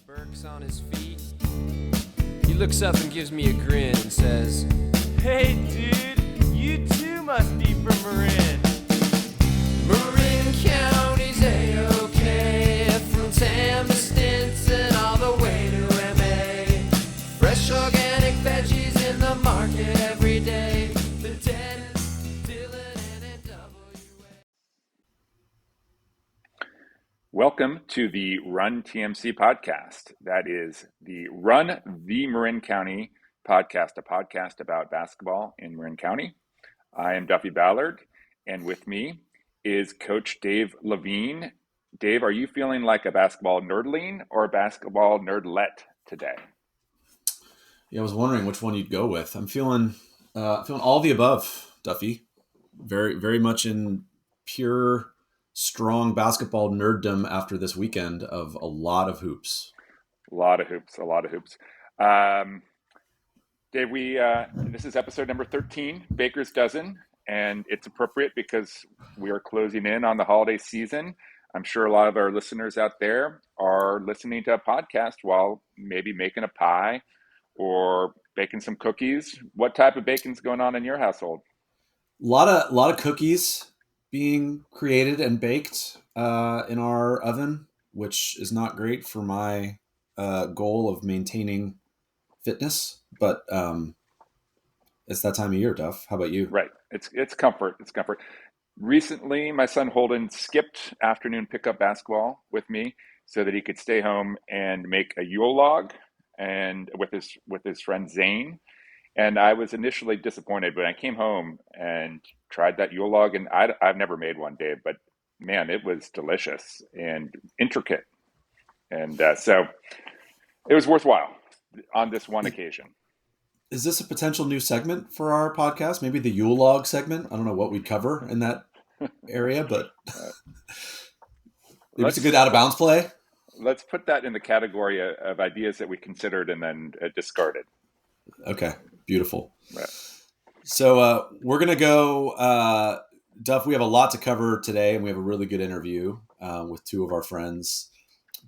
Burke's on his feet. He looks up and gives me a grin and says, "Hey dude, you too must be from Marin." Marin County's A-OK, from Tampa, Stinson, all the way to M.A. Fresh organic veggies in the market every day. The Dennis, Dylan, and NWA. Welcome to the Run TMC podcast. That is the Run the Marin County podcast, a podcast about basketball in Marin County. I am Duffy Ballard, and with me is Coach Dave Levine. Dave, are you feeling like a basketball nerdling or a basketball nerdlet today? Yeah, I was wondering which one you'd go with. I'm feeling all the above, Duffy. Very, very much in pure, strong basketball nerddom after this weekend of a lot of hoops. A lot of hoops. Dave, this is episode number 13, Baker's Dozen, and it's appropriate because we are closing in on the holiday season. I'm sure a lot of our listeners out there are listening to a podcast while maybe making a pie or baking some cookies. What type of baking's going on in your household? A lot of cookies being created and baked in our oven, which is not great for my goal of maintaining fitness. But it's that time of year, Duff. How about you? Right. It's comfort. It's comfort. Recently, my son Holden skipped afternoon pickup basketball with me so that he could stay home and make a Yule log and with his friend Zane. And I was initially disappointed, but I came home and tried that Yule log, and I've never made one, Dave, but man, it was delicious and intricate. And so it was worthwhile on this one occasion. Is this a potential new segment for our podcast? Maybe the Yule log segment? I don't know what we'd cover in that area, but maybe it's a good out-of-bounds play. Let's put that in the category of ideas that we considered and then discarded. Okay, beautiful. Right. So we're going to go, Duff, we have a lot to cover today, and we have a really good interview with two of our friends.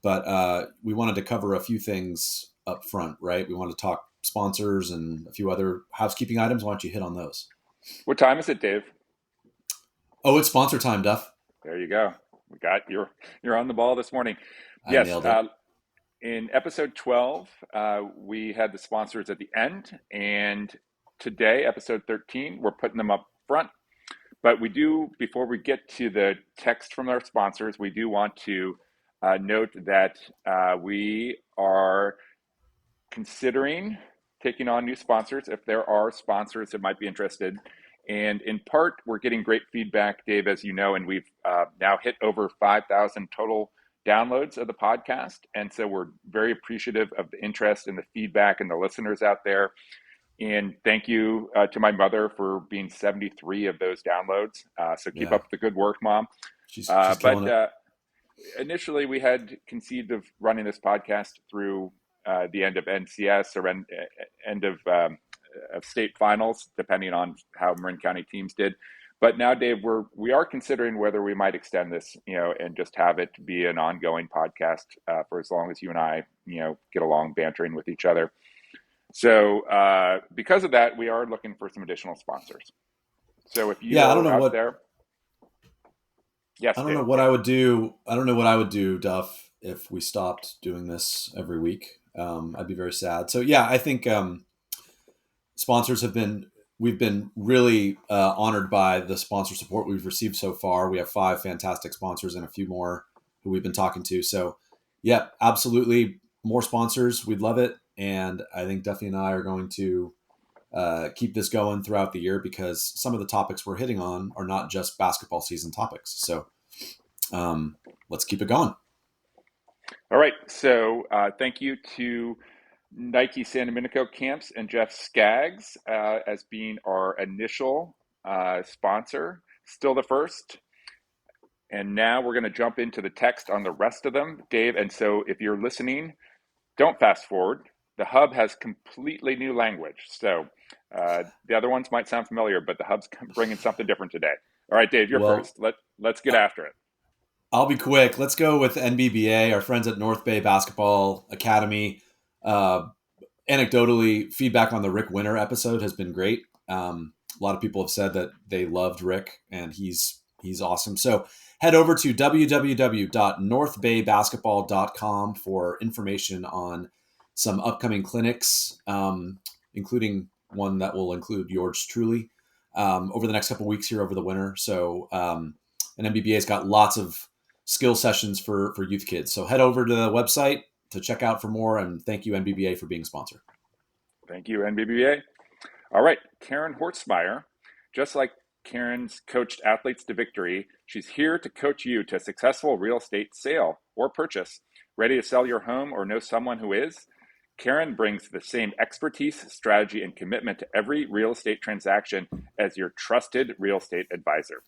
But we wanted to cover a few things up front, right? We want to talk sponsors and a few other housekeeping items. Why don't you hit on those? What time is it, Dave? Oh, it's sponsor time, Duff. There you go. We got you're on the ball this morning. Yes. In episode 12, we had the sponsors at the end, and today, episode 13, we're putting them up front. But we do, before we get to the text from our sponsors, we do want to note that we are considering taking on new sponsors if there are sponsors that might be interested. And in part, we're getting great feedback, Dave, as you know, and we've now hit over 5,000 total downloads of the podcast. And so we're very appreciative of the interest and the feedback and the listeners out there. And thank you to my mother for being 73 of those downloads. So keep up the good work, Mom. She's killing it. Initially, we had conceived of running this podcast through the end of NCS or end of state finals, depending on how Marin County teams did. But now, Dave, we are considering whether we might extend this, and just have it be an ongoing podcast for as long as you and I, get along bantering with each other. So because of that, we are looking for some additional sponsors. So if you I don't know out what there, yes, I don't Dave. know what I would do. I don't know what I would do, Duff, if we stopped doing this every week. I'd be very sad. So yeah, I think sponsors we've been really honored by the sponsor support we've received so far. We have 5 fantastic sponsors and a few more who we've been talking to. So yeah, absolutely. More sponsors. We'd love it. And I think Duffy and I are going to keep this going throughout the year because some of the topics we're hitting on are not just basketball season topics. So let's keep it going. All right. So thank you to Nike San Domenico Camps and Jeff Skaggs as being our initial sponsor, still the first. And now we're going to jump into the text on the rest of them, Dave. And so if you're listening, don't fast forward. The hub has completely new language. So the other ones might sound familiar, but the hub's bringing something different today. All right, Dave, you're first. Let's get after it. I'll be quick. Let's go with NBBA, our friends at North Bay Basketball Academy. Anecdotally, feedback on the Rick Winter episode has been great. A lot of people have said that they loved Rick, and he's awesome. So head over to www.northbaybasketball.com for information on some upcoming clinics, including one that will include yours truly over the next couple of weeks here over the winter. So, and NBBA's got lots of skill sessions for youth kids. So head over to the website to check out for more. And thank you, NBBA, for being a sponsor. Thank you, NBBA. All right, Karen Horstmeyer, just like Karen's coached athletes to victory, she's here to coach you to a successful real estate sale or purchase. Ready to sell your home or know someone who is? Karen brings the same expertise, strategy, and commitment to every real estate transaction as your trusted real estate advisor.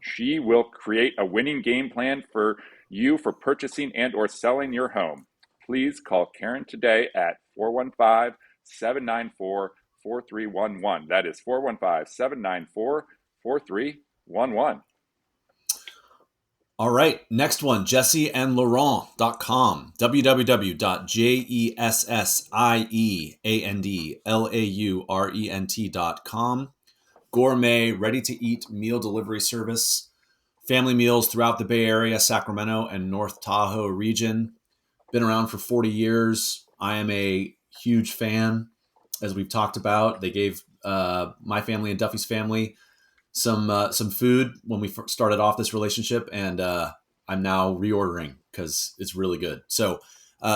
She will create a winning game plan for you for purchasing and or selling your home. Please call Karen today at 415-794-4311. That is 415-794-4311. All right, next one, jesseandlaurent.com, www.jessieandlaurent.com. Gourmet, ready-to-eat meal delivery service, family meals throughout the Bay Area, Sacramento, and North Tahoe region. Been around for 40 years. I am a huge fan, as we've talked about. They gave my family and Duffy's family some food when we started off this relationship, and I'm now reordering because it's really good. So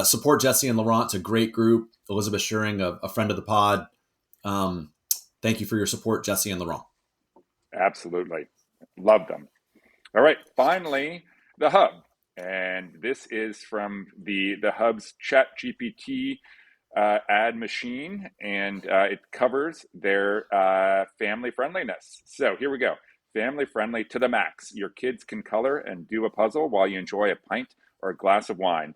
support Jesse and Laurent. It's a great group. Elizabeth Schuring, a friend of the pod. Thank you for your support, Jesse and Laurent. Absolutely. Love them. All right. Finally, the Hub. And this is from the Hub's ChatGPT ad machine, and it covers their family friendliness. So here we go. Family friendly to the max. Your kids can color and do a puzzle while you enjoy a pint or a glass of wine.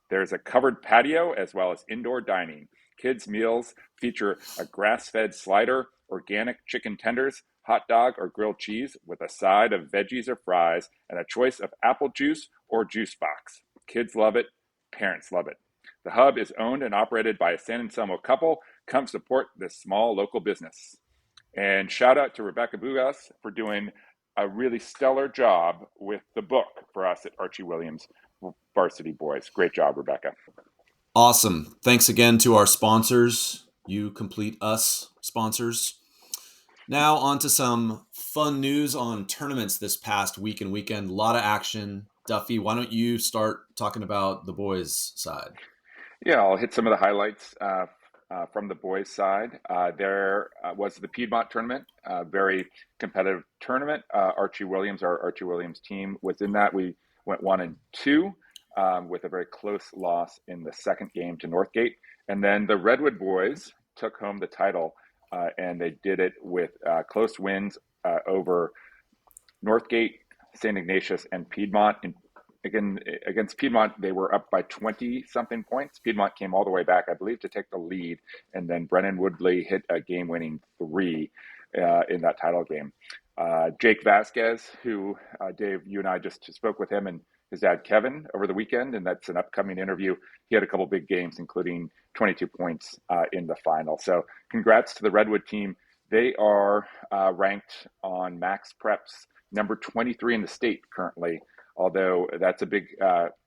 There's a covered patio as well as indoor dining. Kids' meals feature a grass-fed slider, organic chicken tenders, hot dog or grilled cheese with a side of veggies or fries, and a choice of apple juice or juice box. Kids love it. Parents love it. The Hub is owned and operated by a San Anselmo couple. Come support this small local business. And shout out to Rebecca Bugas for doing a really stellar job with the book for us at Archie Williams Varsity Boys. Great job, Rebecca. Awesome. Thanks again to our sponsors. You complete us, sponsors. Now on to some fun news on tournaments this past week and weekend. A lot of action. Duffy, why don't you start talking about the boys' side? Yeah, I'll hit some of the highlights from the boys' side. There was the Piedmont tournament, a very competitive tournament. Archie Williams, our Archie Williams team, was in that. We went 1-2 with a very close loss in the second game to Northgate. And then the Redwood boys took home the title, and they did it with close wins over Northgate, St. Ignatius, and Piedmont. And again, against Piedmont, they were up by 20-something points. Piedmont came all the way back, I believe, to take the lead. And then Brennan Woodley hit a game-winning 3 in that title game. Jake Vasquez, who, Dave, you and I just spoke with him, and his dad, Kevin, over the weekend, and that's an upcoming interview. He had a couple big games, including 22 points in the final. So congrats to the Redwood team. They are ranked on Max Prep's number 23 in the state currently, although that's a big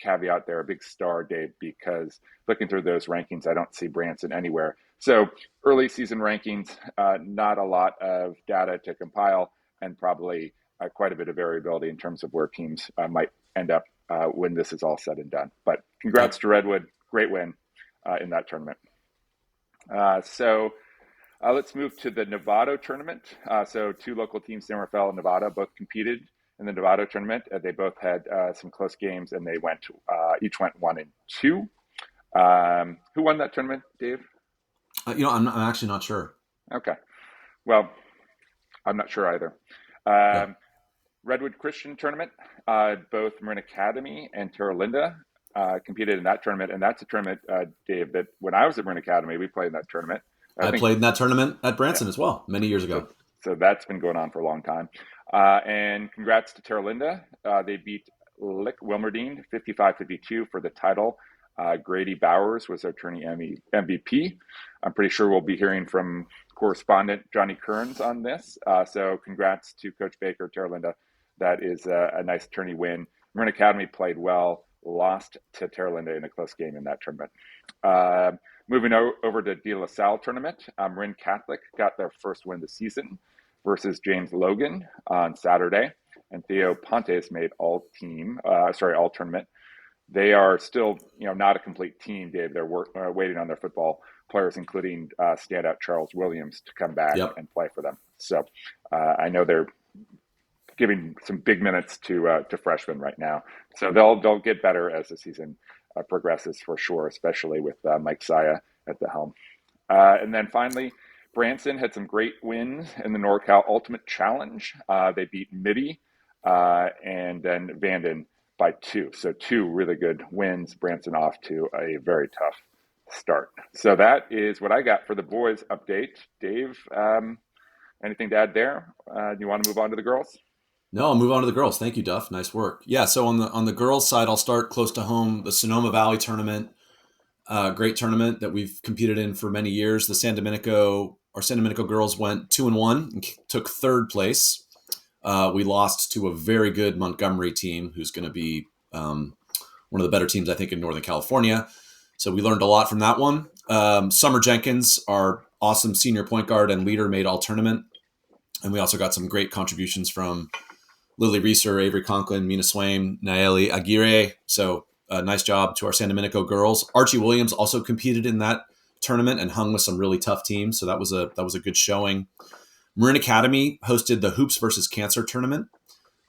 caveat there, a big star, Dave, because looking through those rankings, I don't see Branson anywhere. So early season rankings, not a lot of data to compile, and probably quite a bit of variability in terms of where teams might end up when this is all said and done. But congrats to Redwood. Great win in that tournament. So let's move to the Novato tournament. So two local teams, San Rafael and Nevada, both competed in the Novato tournament. They both had some close games, and they went each went 1-2. Who won that tournament, Dave? I'm actually not sure. Okay. Well, I'm not sure either. Redwood Christian tournament, both Marin Academy and Terra Linda competed in that tournament. And that's a tournament, Dave, that when I was at Marin Academy, we played in that tournament. I played in that tournament at Branson as well, many years ago. So that's been going on for a long time. And congrats to Terra Linda. They beat Lick Wilmerdine, 55-52 for the title. Grady Bowers was our tourney MVP. I'm pretty sure we'll be hearing from correspondent Johnny Kearns on this. So congrats to Coach Baker, Terra Linda. That is a nice tourney win. Marin Academy played well, lost to Terra Linda in a close game in that tournament. Moving over to De La Salle tournament, Marin Catholic got their first win of the season versus James Logan on Saturday, and Theo Pontes made all tournament. They are still, not a complete team, Dave. They're waiting on their football players, including standout Charles Williams, to come back and play for them. So I know they're giving some big minutes to freshmen right now. So they'll get better as the season progresses for sure, especially with Mike Saya at the helm. And then finally, Branson had some great wins in the NorCal Ultimate Challenge. They beat Mitty and then Vanden by 2. So 2 really good wins. Branson off to a very tough start. So that is what I got for the boys update. Dave, anything to add there? Do you want to move on to the girls? No, I'll move on to the girls. Thank you, Duff. Nice work. Yeah, so on the girls' side, I'll start close to home. The Sonoma Valley tournament, great tournament that we've competed in for many years. The San Domenico girls went 2-1 and took 3rd place. We lost to a very good Montgomery team, who's going to be one of the better teams, I think, in Northern California. So we learned a lot from that one. Summer Jenkins, our awesome senior point guard and leader, made all tournament. And we also got some great contributions from Lily Reeser, Avery Conklin, Mina Swaim, Naeli Aguirre. So nice job to our San Domenico girls. Archie Williams also competed in that tournament and hung with some really tough teams. So that was a good showing. Marin Academy hosted the Hoops versus Cancer tournament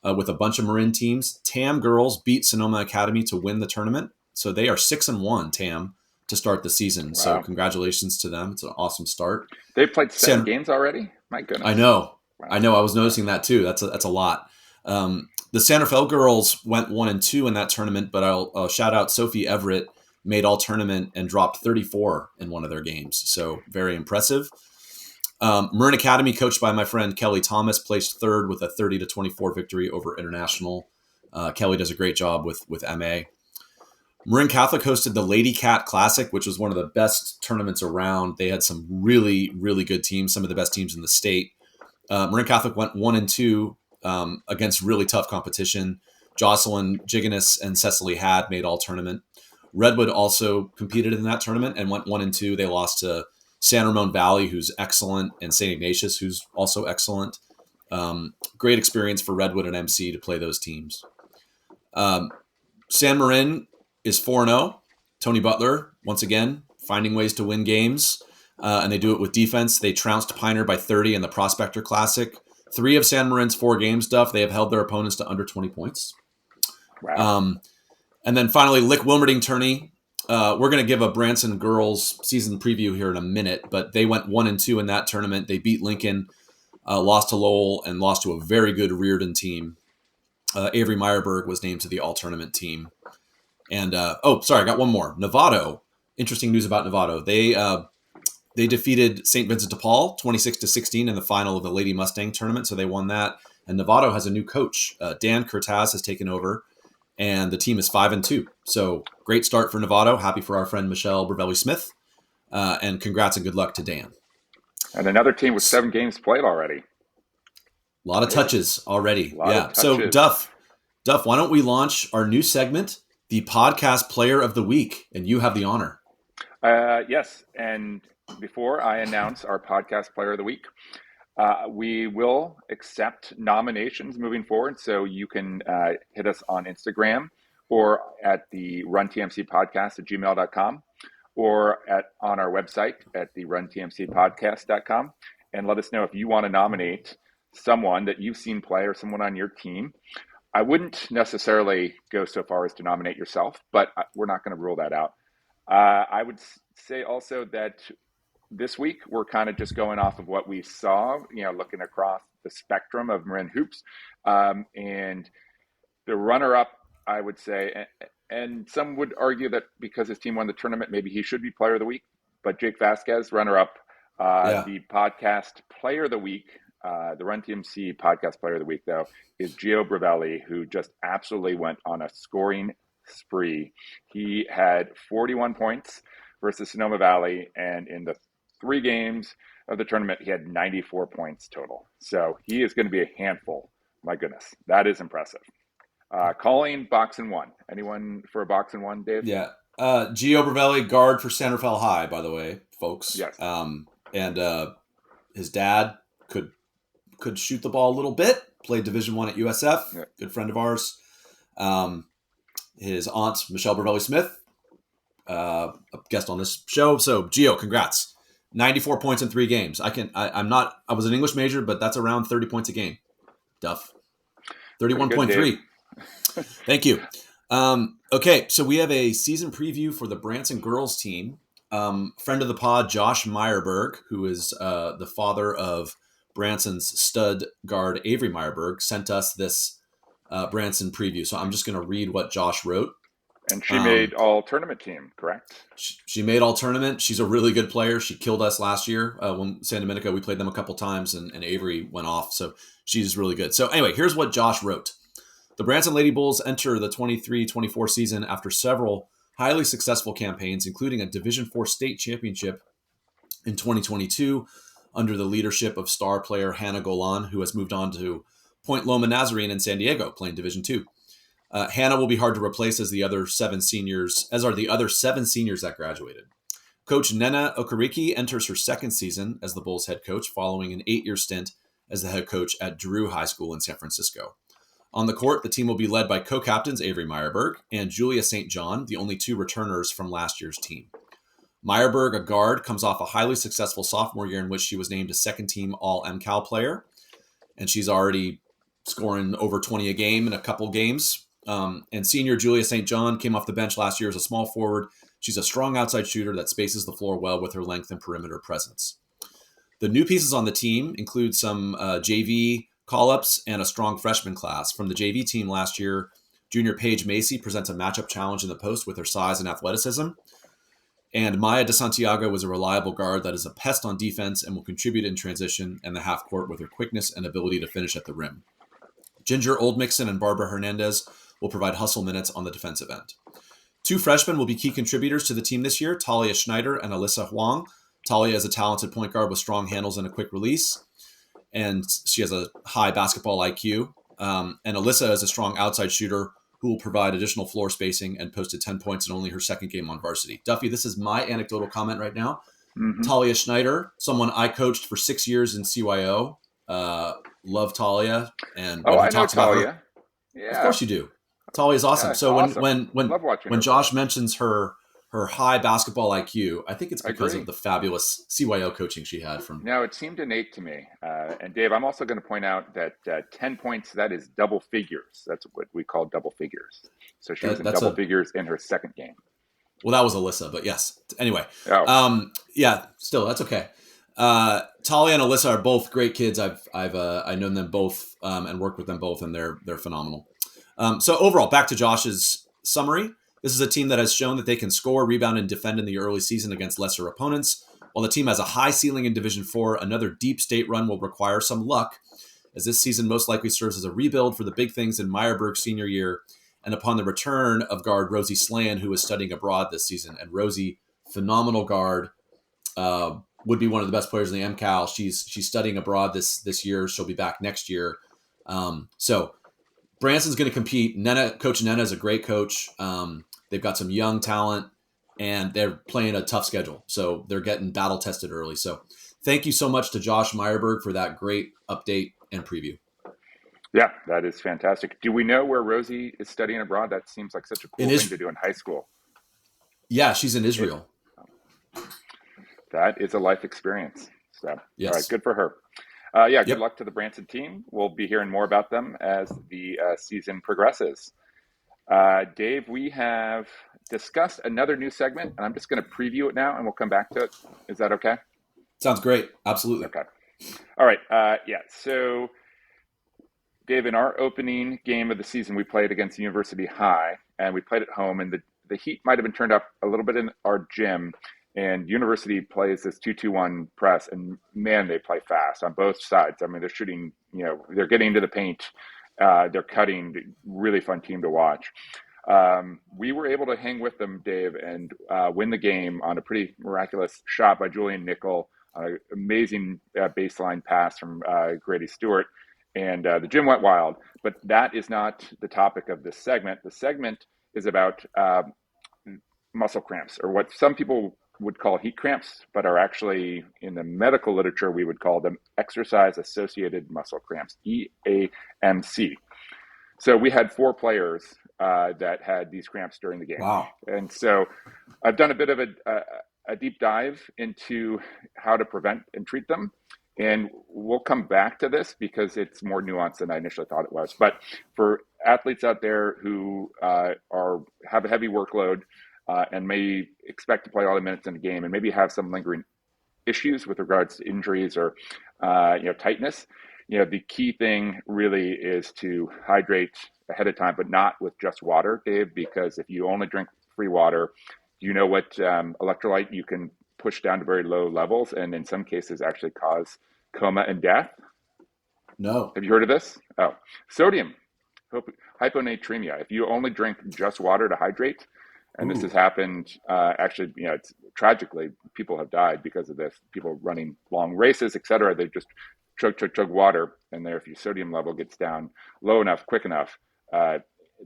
with a bunch of Marin teams. TAM girls beat Sonoma Academy to win the tournament. So they are 6-1, TAM, to start the season. Wow. So congratulations to them. It's an awesome start. They've played 7 games already? My goodness. I know. Wow. I was noticing that too. That's a lot. The Santa Fe girls went 1-2 in that tournament, but I'll shout out Sophie Everett, made all tournament and dropped 34 in one of their games. So very impressive. Marin Academy, coached by my friend Kelly Thomas, placed 3rd with a 30-24 victory over International. Kelly does a great job with MA. Marin Catholic hosted the Lady Cat Classic, which was one of the best tournaments around. They had some really, really good teams, some of the best teams in the state. Marin Catholic went 1-2 against really tough competition. Jocelyn Giganus and Cecily Had made all tournament. Redwood also competed in that tournament and went 1-2. They lost to San Ramon Valley, who's excellent, and St. Ignatius, who's also excellent. Great experience for Redwood and MC to play those teams. San Marin is 4-0. Tony Butler, once again, finding ways to win games, and they do it with defense. They trounced Pioneer by 30 in the Prospector Classic. 3 of San Marin's 4 games, Duff, they have held their opponents to under 20 points. Wow. And then finally, Lick Wilmerding tourney. We're going to give a Branson girls season preview here in a minute, but they went 1-2 in that tournament. They beat Lincoln, lost to Lowell, and lost to a very good Reardon team. Avery Meyerberg was named to the all-tournament team. And, I got one more. Novato. Interesting news about Novato. They defeated St. Vincent de Paul 26-16 in the final of the Lady Mustang tournament, so they won that. And Novato has a new coach. Dan Curtaz has taken over, and the team is 5-2. So great start for Novato. Happy for our friend Michelle Bravelli-Smith. And congrats and good luck to Dan. And another team with 7 games played already. A lot of touches already. Touches. So Duff, why don't we launch our new segment, the Podcast Player of the Week, and you have the honor. Yes, and before I announce our Podcast Player of the Week, we will accept nominations moving forward. So you can hit us on Instagram or at the runtmcpodcast@gmail.com or on our website at the runtmcpodcast.com, and let us know if you want to nominate someone that you've seen play or someone on your team. I wouldn't necessarily go so far as to nominate yourself, but we're not going to rule that out. I would say also that this week, we're kind of just going off of what we saw, looking across the spectrum of Marin hoops. And the runner-up, I would say, and some would argue that because his team won the tournament, maybe he should be Player of the Week. But Jake Vasquez, runner-up, the Podcast Player of the Week the Run TMC podcast player of the week, though, is Gio Bravelli, who just absolutely went on a scoring spree. He had 41 points versus Sonoma Valley, and in the 3 games of the tournament, he had 94 points total. So he is going to be a handful. My goodness, that is impressive. Calling box and 1. Anyone for a box and 1, Dave? Yeah. Gio Bravelli, guard for San Rafael High, by the way, folks. Yes. And his dad could shoot the ball a little bit. Played Division I at USF. Yeah. Good friend of ours. His aunt, Michelle Bravelli Smith, a guest on this show. So Gio, congrats. 94 points in 3 games. I was an English major, but that's around 30 points a game. Duff. 31.3. Thank you. Okay, so we have a season preview for the Branson girls team. Friend of the pod, Josh Meyerberg, who is the father of Branson's stud guard, Avery Meyerberg, sent us this Branson preview. So I'm just going to read what Josh wrote. And she made all tournament team, correct? She made all tournament. She's a really good player. She killed us last year when San Domenico, we played them a couple times, and Avery went off. So she's really good. So anyway, here's what Josh wrote. The Branson Lady Bulls enter the 23-24 season after several highly successful campaigns, including a Division IV state championship in 2022 under the leadership of star player Hannah Golan, who has moved on to Point Loma Nazarene in San Diego, playing Division II. Hannah will be hard to replace as are the other 7 seniors that graduated. Coach Nena Okariki enters her 2nd season as the Bulls head coach, following an 8-year stint as the head coach at Drew High School in San Francisco. On the court, the team will be led by co-captains Avery Meyerberg and Julia St. John, the only 2 returners from last year's team. Meyerberg, a guard, comes off a highly successful sophomore year in which she was named a second-team All-MCAL player, and she's already scoring over 20 a game in a couple games. And senior Julia St. John came off the bench last year as a small forward. She's a strong outside shooter that spaces the floor well with her length and perimeter presence. The new pieces on the team include some JV call-ups and a strong freshman class. From the JV team last year, junior Paige Macy presents a matchup challenge in the post with her size and athleticism. And Maya De Santiago was a reliable guard that is a pest on defense and will contribute in transition and the half court with her quickness and ability to finish at the rim. Ginger Oldmixon and Barbara Hernandez will provide hustle minutes on the defensive end. 2 freshmen will be key contributors to the team this year, Talia Schneider and Alyssa Huang. Talia is a talented point guard with strong handles and a quick release, and she has a high basketball IQ. And Alyssa is a strong outside shooter who will provide additional floor spacing and posted 10 points in only her 2nd game on varsity. Duffy, this is my anecdotal comment right now. Mm-hmm. Talia Schneider, someone I coached for 6 years in CYO. Love Talia. And when I know Talia. Yeah. Of course you do. Talia's awesome. So awesome. When Josh mentions her high basketball IQ, I think it's because of the fabulous CYO coaching she had from. No, it seemed innate to me. And Dave, I'm also going to point out that 10 points, that is double figures. That's what we call double figures. So she was in double figures in her 2nd game. Well, that was Alyssa, but yes. Anyway, still that's okay. Talia and Alyssa are both great kids. I've known them both and worked with them both, and they're phenomenal. So overall, back to Josh's summary. This is a team that has shown that they can score, rebound, and defend in the early season against lesser opponents. While the team has a high ceiling in Division IV, another deep state run will require some luck, as this season most likely serves as a rebuild for the big things in Meyerberg's senior year and upon the return of guard Rosie Slan, who is studying abroad this season. And Rosie, phenomenal guard, would be one of the best players in the MCAL. She's studying abroad this year. She'll be back next year. So Branson's going to compete. Coach Nena is a great coach. They've got some young talent, and they're playing a tough schedule. So they're getting battle tested early. So thank you so much to Josh Meyerberg for that great update and preview. Yeah, that is fantastic. Do we know where Rosie is studying abroad? That seems like such a cool thing to do in high school. Yeah, she's in Israel. That is a life experience. So, yes. All right, good for her. Good luck to the Branson team. We'll be hearing more about them as the season progresses. Dave, we have discussed another new segment, and I'm just going to preview it now, and we'll come back to it. Is that okay? Sounds great. Absolutely. Okay. All right. So, Dave, in our opening game of the season, we played against University High, and we played at home, and the heat might have been turned up a little bit in our gym, And University plays this 2-2-1 press, and man, they play fast on both sides. I mean, they're shooting, they're getting into the paint, they're cutting. Really fun team to watch. We were able to hang with them, Dave, and win the game on a pretty miraculous shot by Julian Nickel, amazing baseline pass from Grady Stuart, and the gym went wild. But that is not the topic of this segment. The segment is about muscle cramps, or what some people would call heat cramps, but are actually, in the medical literature, we would call them exercise-associated muscle cramps, EAMC. So we had 4 players that had these cramps during the game. Wow. And so I've done a bit of a deep dive into how to prevent and treat them. And we'll come back to this because it's more nuanced than I initially thought it was. But for athletes out there who have a heavy workload and may expect to play all the minutes in the game and maybe have some lingering issues with regards to injuries or tightness, the key thing really is to hydrate ahead of time, but not with just water, Dave, because if you only drink free water, you know what electrolyte you can push down to very low levels, and in some cases actually cause coma and death? No. Have you heard of this? Oh, sodium hyponatremia. If you only drink just water to hydrate, and this has happened, actually, it's tragically, people have died because of this. People running long races, et cetera, they just chug water, and there, if your sodium level gets down low enough, quick enough,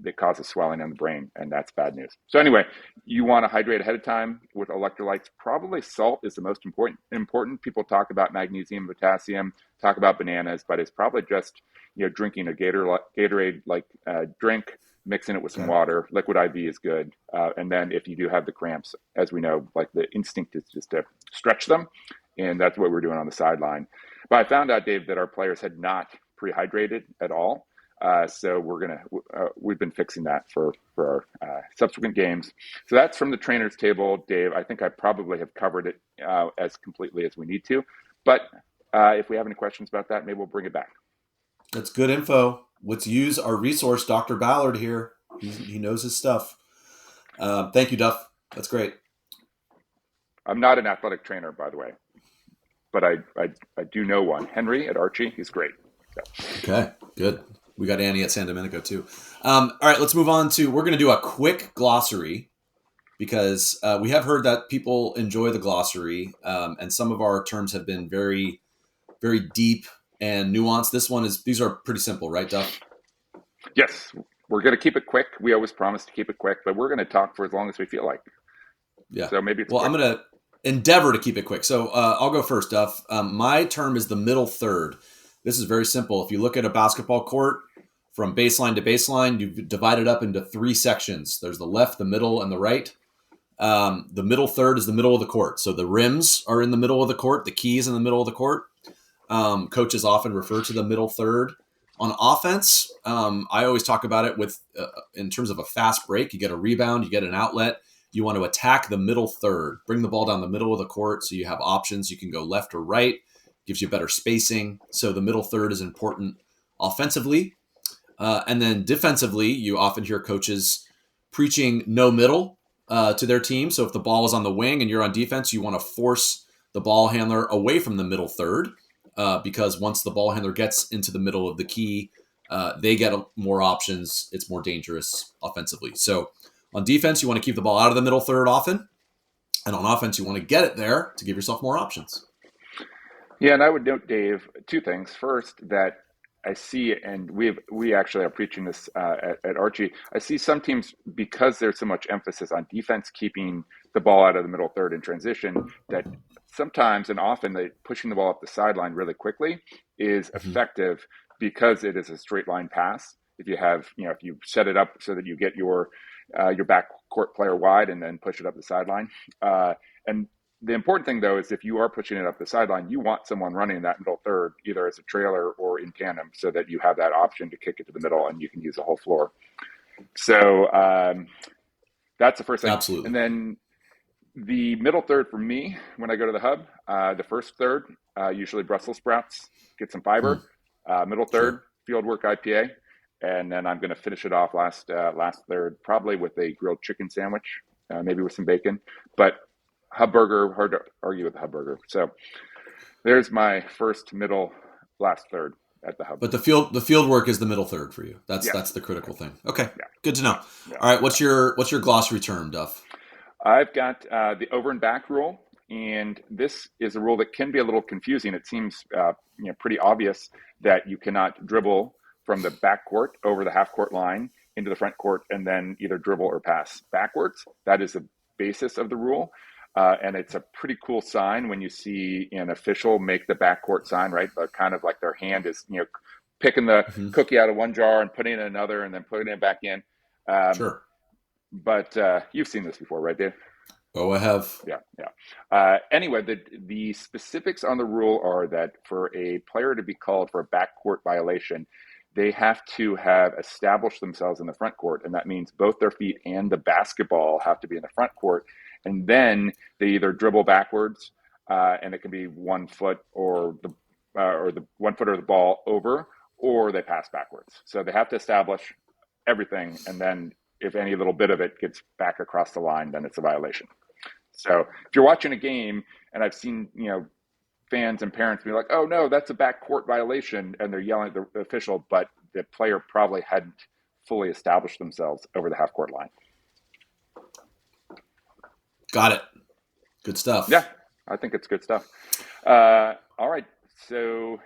it causes swelling in the brain, and that's bad news. So anyway, you want to hydrate ahead of time with electrolytes. Probably salt is the most important. People talk about magnesium, potassium, talk about bananas, but it's probably just drinking a Gatorade like drink, mixing it with some water. Liquid IV is good, and then if you do have the cramps, as we know, like the instinct is just to stretch them, and that's what we're doing on the sideline. But I found out, Dave, that our players had not pre-hydrated at all. So we've been fixing that for our subsequent games. So that's from the trainer's table, Dave. I think I probably have covered it as completely as we need to. But if we have any questions about that, maybe we'll bring it back. That's good info. Let's use our resource, Dr. Ballard here. He knows his stuff. Thank you, Duff. That's great. I'm not an athletic trainer, by the way, but I do know one. Henry at Archie, he's great. So. Okay, good. We got Annie at San Domenico too. All right, let's move on to, we're going to do a quick glossary because we have heard that people enjoy the glossary, and some of our terms have been very, very deep and nuanced. These are pretty simple, right, Duff? Yes, we're going to keep it quick. We always promise to keep it quick, but we're going to talk for as long as we feel like. Yeah. So maybe it's quick. I'm going to endeavor to keep it quick. So I'll go first, Duff. My term is the middle third. This is very simple. If you look at a basketball court, from baseline to baseline, you've divided up into 3 sections. There's the left, the middle, and the right. The middle third is the middle of the court. So the rims are in the middle of the court. The key is in the middle of the court. Coaches often refer to the middle third. On offense, I always talk about it with in terms of a fast break. You get a rebound, you get an outlet. You want to attack the middle third. Bring the ball down the middle of the court so you have options. You can go left or right. Gives you better spacing. So the middle third is important offensively. And then defensively, you often hear coaches preaching no middle to their team. So if the ball is on the wing and you're on defense, you want to force the ball handler away from the middle third because once the ball handler gets into the middle of the key, they get more options. It's more dangerous offensively. So on defense, you want to keep the ball out of the middle third often. And on offense, you want to get it there to give yourself more options. Yeah, and I would note, Dave, 2 things. First, that I see, and we actually are preaching this at Archie. I see some teams, because there's so much emphasis on defense, keeping the ball out of the middle third in transition, that sometimes and often pushing the ball up the sideline really quickly is effective because it is a straight line pass. If you have, if you set it up so that you get your backcourt player wide and then push it up the sideline, and the important thing, though, is if you are pushing it up the sideline, you want someone running in that middle third, either as a trailer or in tandem, so that you have that option to kick it to the middle and you can use the whole floor. So that's the first thing. Absolutely. And then the middle third for me, when I go to the hub, the first third, usually Brussels sprouts, get some fiber. Middle third, field work IPA. And then I'm going to finish it off last third, probably with a grilled chicken sandwich, maybe with some bacon. But Hub Burger, hard to argue with the Hub Burger. So there's my first, middle, last third at the Hub. But the field work is the middle third for you. That's the critical thing. Okay, good to know. All right, what's your glossary term, Duff? I've got the over and back rule, and this is a rule that can be a little confusing. It seems pretty obvious that you cannot dribble from the back court over the half court line into the front court and then either dribble or pass backwards. That is the basis of the rule. And it's a pretty cool sign when you see an official make the backcourt sign, right? But kind of like their hand is, picking the cookie out of one jar and putting it in another and then putting it back in. Sure. But you've seen this before, right, Dave? Oh, I have. Yeah. Anyway, the specifics on the rule are that for a player to be called for a backcourt violation, they have to have established themselves in the front court. And that means both their feet and the basketball have to be in the front court. And then they either dribble backwards, and it can be 1 foot or the 1 foot or the ball over, or they pass backwards. So they have to establish everything. And then if any little bit of it gets back across the line, then it's a violation. So if you're watching a game and I've seen, fans and parents be like, oh no, that's a backcourt violation. And they're yelling at the official, but the player probably hadn't fully established themselves over the half court line. Got it. Good stuff. Yeah, I think it's good stuff. All right. So,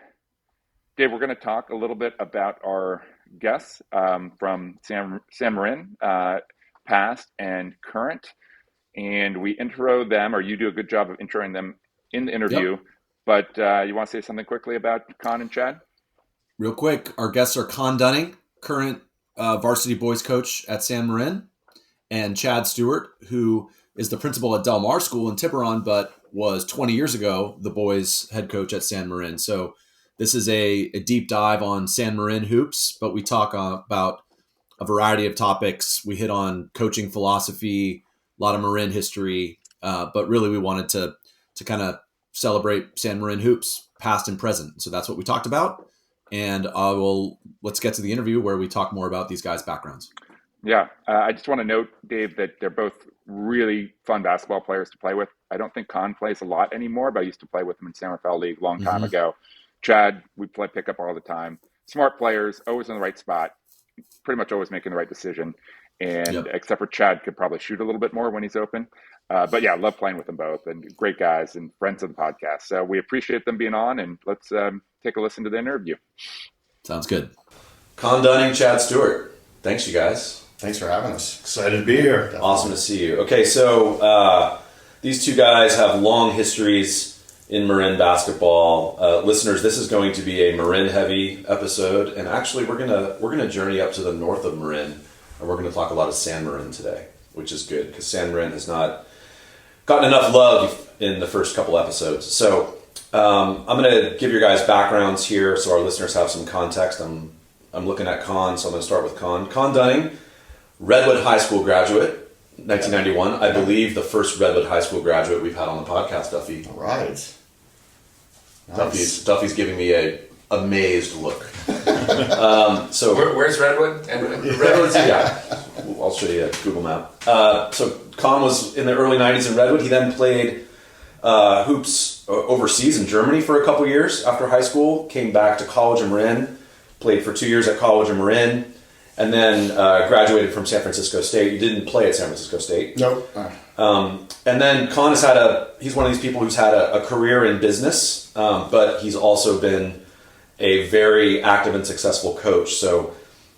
Dave, we're going to talk a little bit about our guests from San Marin, past and current. And we intro them, or you do a good job of introing them in the interview. Yep. But you want to say something quickly about Conn and Chad? Real quick, our guests are Conn Dunning, current varsity boys coach at San Marin, and Chad Stuart, who is the principal at Del Mar School in Tiburon, but was 20 years ago the boys head coach at San Marin. So this is a deep dive on San Marin hoops, but we talk about a variety of topics. We hit on coaching philosophy, a lot of Marin history, but really we wanted to kind of celebrate San Marin hoops, past and present. So that's what we talked about. And let's get to the interview where we talk more about these guys' backgrounds. Yeah, I just want to note, Dave, that they're both really fun basketball players to play with. I don't think Conn plays a lot anymore, but I used to play with him in San Rafael League a long time ago. Chad, we play pickup all the time. Smart players, always in the right spot, pretty much always making the right decision. And except for Chad, could probably shoot a little bit more when he's open. But yeah, love playing with them both, and great guys and friends of the podcast. So we appreciate them being on, and let's take a listen to the interview. Sounds good. Conn Dunning, Chad Stuart. Thanks, you guys. Thanks for having us. Excited to be here. Definitely. Awesome to see you. Okay, so these two guys have long histories in Marin basketball. Listeners, this is going to be a Marin-heavy episode, and actually we're gonna journey up to the north of Marin, and we're going to talk a lot of San Marin today, which is good because San Marin has not gotten enough love in the first couple episodes. So I'm going to give your guys backgrounds here so our listeners have some context. I'm looking at Conn, so I'm going to start with Conn. Conn Dunning, Redwood High School graduate, 1991. I believe the first Redwood High School graduate we've had on the podcast, Duffy. All right. Nice. Duffy's giving me a amazed look. So where's Redwood? Redwood's, yeah. I'll show you a Google map. So Conn was in the early 90s in Redwood. He then played hoops overseas in Germany for a couple years after high school, came back to College of Marin, played for 2 years at College of Marin, and then graduated from San Francisco State. You didn't play at San Francisco State. Nope. And then Conn he's one of these people who's had a career in business, but he's also been a very active and successful coach. So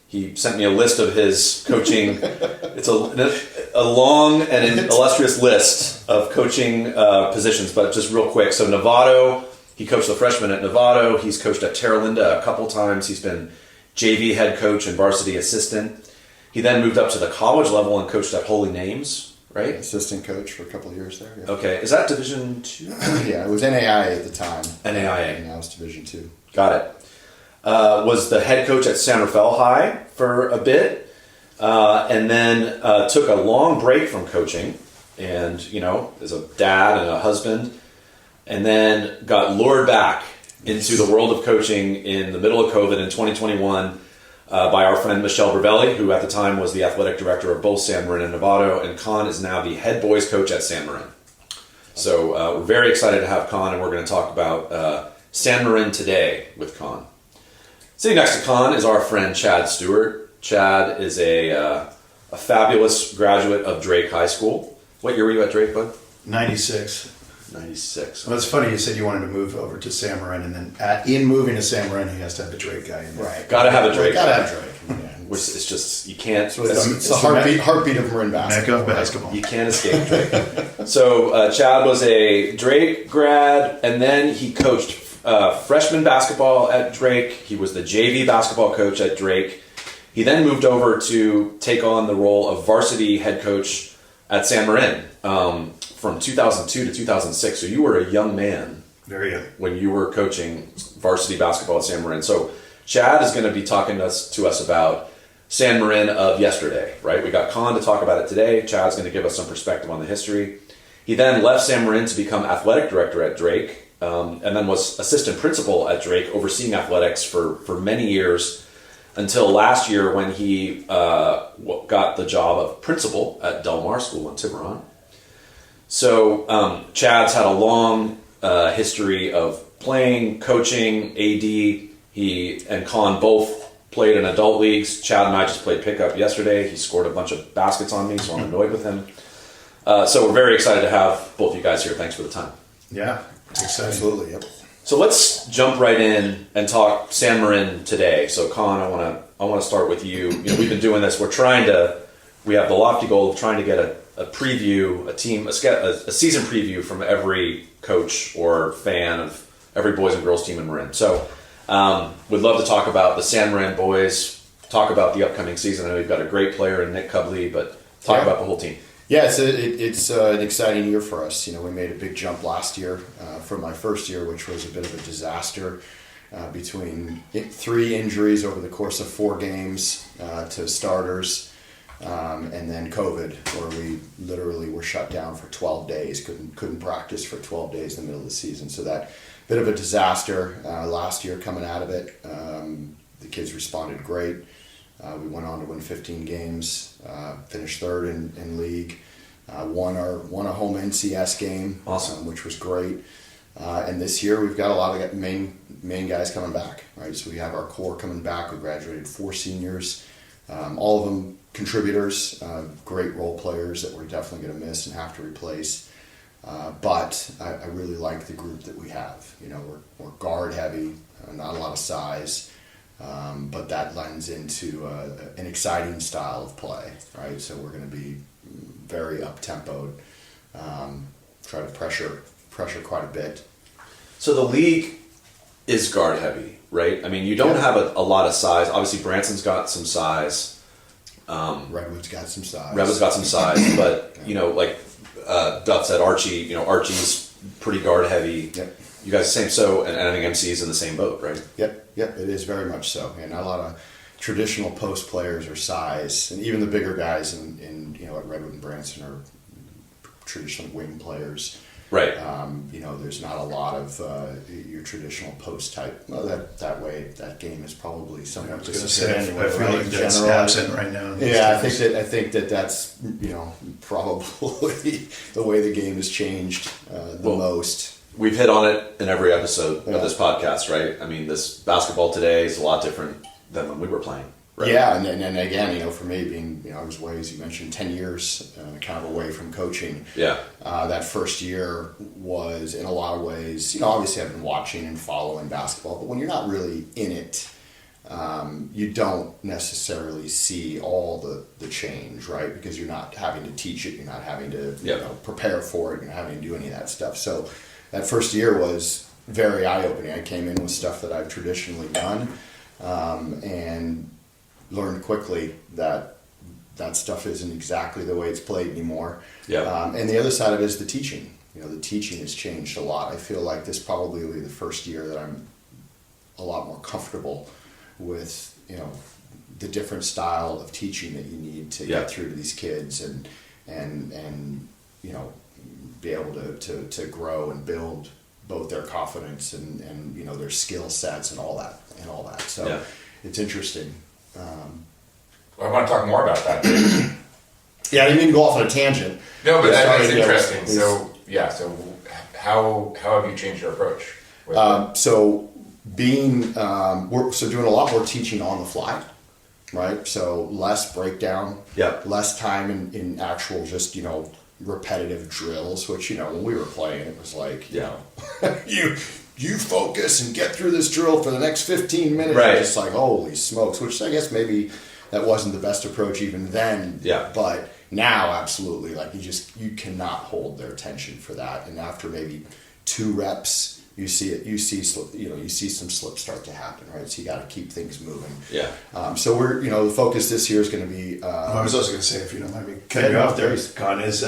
he sent me a list of his coaching. It's a long and an illustrious list of coaching positions, but just real quick. So Novato, he coached the freshmen at Novato. He's coached at Terra Linda a couple times. He's been JV head coach and varsity assistant. He then moved up to the college level and coached at Holy Names, right? Assistant coach for a couple of years there. Yeah. Okay. Is that Division II? Yeah, it was NAIA at the time. NAIA. And now it's Division II. Got it. Was the head coach at San Rafael High for a bit, and then took a long break from coaching, and as a dad and a husband, and then got lured back into the world of coaching in the middle of COVID in 2021 by our friend Michelle Bravelli, who at the time was the athletic director of both San Marin and Novato, and Conn is now the head boys coach at San Marin. So we're very excited to have Conn, and we're going to talk about San Marin today with Conn. Sitting next to Conn is our friend Chad Stuart. Chad is a fabulous graduate of Drake High School. What year were you at Drake, bud? 96. 96. Well, it's funny you said you wanted to move over to San Marin, and then in moving to San Marin, he has to have a Drake guy in there. Right. Gotta have a Drake. Gotta have Drake. Yeah. Which is just, you can't. It's the heartbeat of Marin basketball. Mecca of basketball. You can't escape Drake. So Chad was a Drake grad, and then he coached freshman basketball at Drake. He was the JV basketball coach at Drake. He then moved over to take on the role of varsity head coach at San Marin from 2002 to 2006. So you were a young man Very young. when you were coaching varsity basketball at San Marin. So Chad is going to be talking to us about San Marin of yesterday, right? We got Conn to talk about it today. Chad's going to give us some perspective on the history. He then left San Marin to become athletic director at Drake, and then was assistant principal at Drake, overseeing athletics for many years, until last year when he got the job of principal at Del Mar School in Tiburon. So Chad's had a long history of playing, coaching, AD. He and Conn both played in adult leagues. Chad and I just played pickup yesterday. He scored a bunch of baskets on me, so I'm annoyed with him. So we're very excited to have both you guys here. Thanks for the time. Yeah, it's exciting. Absolutely. Yep. So let's jump right in and talk San Marin today. So Conn, I want to start with you. You know, we've been doing this. We have the lofty goal of trying to get a preview, a season preview from every coach or fan of every boys and girls team in Marin. So we'd love to talk about the San Marin boys, talk about the upcoming season. I know we've got a great player in Nick Cubley, but talk about the whole team. Yeah, it's an exciting year for us. You know, we made a big jump last year from my first year, which was a bit of a disaster between 3 injuries over the course of 4 games to starters, and then COVID, where we literally were shut down for 12 days, couldn't practice for 12 days in the middle of the season. So that bit of a disaster last year coming out of it. The kids responded great. We went on to win 15 games, finished 3rd in league, won a home NCS game, awesome, which was great. And this year we've got a lot of main guys coming back, right? So we have our core coming back. We graduated 4 seniors, all of them contributors, great role players that we're definitely going to miss and have to replace. But I really like the group that we have. You know, we're guard heavy, not a lot of size. But that lends into an exciting style of play, right? So we're going to be very up-tempoed, try to pressure quite a bit. So the league is guard heavy, right? I mean, you don't have a lot of size. Obviously, Branson's got some size. Redwood's got some size. But, you know, like Duff said, Archie's pretty guard heavy. Yep. You guys the same, so, and I think MC's in the same boat, right? Yep, it is very much so. And not a lot of traditional post players or size, and even the bigger guys in at Redwood and Branson are traditional wing players. Right. There's not a lot of your traditional post type. Well, that way, that game is probably somewhat disappearing anyway. I feel like that's absent right now. Yeah, I think that's probably the way the game has changed most. We've hit on it in every episode of this podcast, right? I mean, this basketball today is a lot different than when we were playing. Right? Yeah, and again, for me being, I was away, as you mentioned, 10 years kind of away from coaching. Yeah. That first year was, in a lot of ways, obviously I've been watching and following basketball, but when you're not really in it, you don't necessarily see all the change, right? Because you're not having to teach it, you're not having to prepare for it, you're not having to do any of that stuff. So that first year was very eye-opening. I came in with stuff that I've traditionally done, and learned quickly that stuff isn't exactly the way it's played anymore. Yeah. And the other side of it is the teaching. The teaching has changed a lot. I feel like this probably will be the first year that I'm a lot more comfortable with, the different style of teaching that you need to get through to these kids and be able to grow and build both their confidence and their skill sets and all that. So it's interesting. I want to talk more about that. Yeah, I didn't mean to go off on a tangent. No, but that's interesting. So So how have you changed your approach? So being we're doing a lot more teaching on the fly, right? So less breakdown, less time in actual just repetitive drills. Which when we were playing, it was like you focus and get through this drill for the next 15 minutes. Right. It's like holy smokes. Which I guess maybe that wasn't the best approach even then. Yeah. But now absolutely, like you cannot hold their attention for that. And after maybe 2 reps. You see some slips start to happen, right? So you got to keep things moving. Yeah. So we're, the focus this year is going to be. I was also going to say, if you don't mind me cutting you off there, Conn, is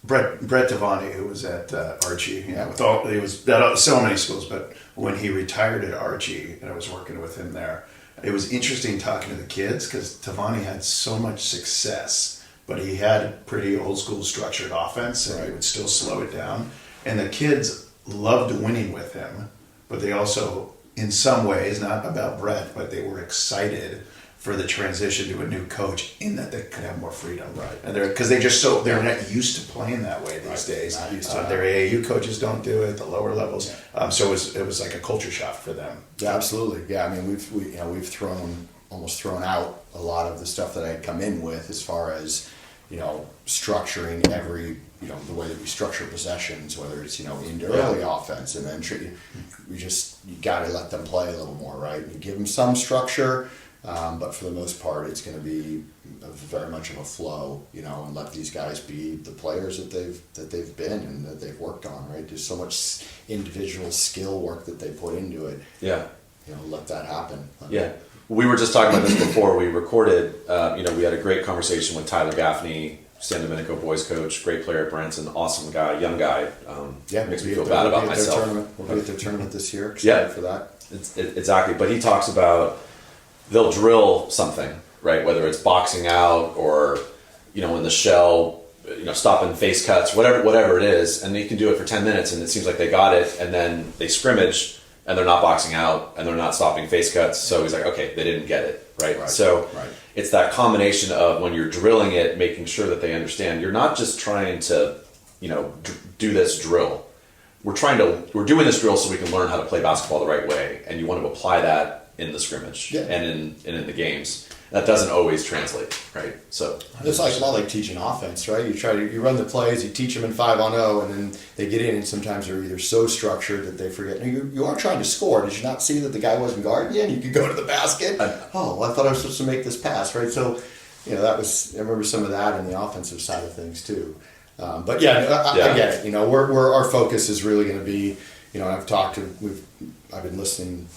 Brett Devani, who was at Archie. He was at so many schools, but when he retired at Archie, and I was working with him there, it was interesting talking to the kids because Devani had so much success, but he had pretty old school structured offense, and he would still slow it down, and the kids loved winning with him, but they also, in some ways, not about Brett, but they were excited for the transition to a new coach in that they could have more freedom. Right. And because they're not used to playing that way these days. Not used to their AAU coaches don't do it, the lower levels. Yeah. So it was like a culture shock for them. Yeah, absolutely. Yeah, I mean we've almost thrown out a lot of the stuff that I had come in with as far as structuring every the way that we structure possessions, whether it's into early offense, and then you got to let them play a little more, right? You give them some structure, but for the most part, it's going to be very much of a flow, and let these guys be the players that they've been and that they've worked on, right? There's so much individual skill work that they put into it. Yeah. Let that happen. Yeah. We were just talking about this before we recorded. We had a great conversation with Tyler Gaffney, San Domenico boys coach, great player at Branson, awesome guy, young guy. Makes me feel bad about myself. We'll be at their tournament this year. Excited for that. Exactly. But he talks about they'll drill something, right? Whether it's boxing out or, in the shell, stopping face cuts, whatever it is, and they can do it for 10 minutes, and it seems like they got it, and then they scrimmage, and they're not boxing out, and they're not stopping face cuts. So he's like, okay, they didn't get it, right? So it's that combination of when you're drilling it, making sure that they understand. You're not just trying to, do this drill. We're doing this drill so we can learn how to play basketball the right way, and you want to apply that in the scrimmage and in the games. That doesn't always translate, right? So it's a lot like teaching offense, right? You run the plays, you teach them in 5-on-0, and then they get in, and sometimes they're either so structured that they forget. You are trying to score. Did you not see that the guy wasn't guarding you, and you could go to the basket? I thought I was supposed to make this pass, right? So, that was. I remember some of that in the offensive side of things too. I get it. Our focus is really going to be. I've been listening.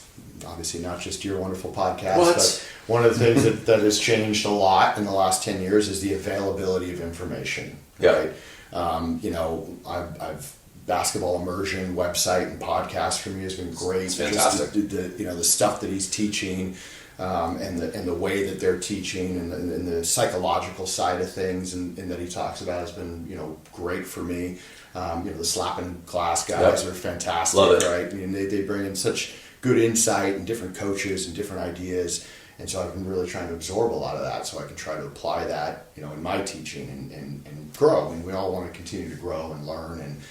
Obviously, not just your wonderful podcast, but one of the things that has changed a lot in the last 10 years is the availability of information. Right? I've basketball immersion website and podcast for me has been great. It's fantastic. Just the stuff that he's teaching, and the way that they're teaching, and the psychological side of things, and that he talks about has been great for me. The slapping class guys are fantastic. Love it. Right? I mean, they bring in such good insight and different coaches and different ideas, and so I've been really trying to absorb a lot of that so I can try to apply that in my teaching and grow. And we all want to continue to grow and learn, and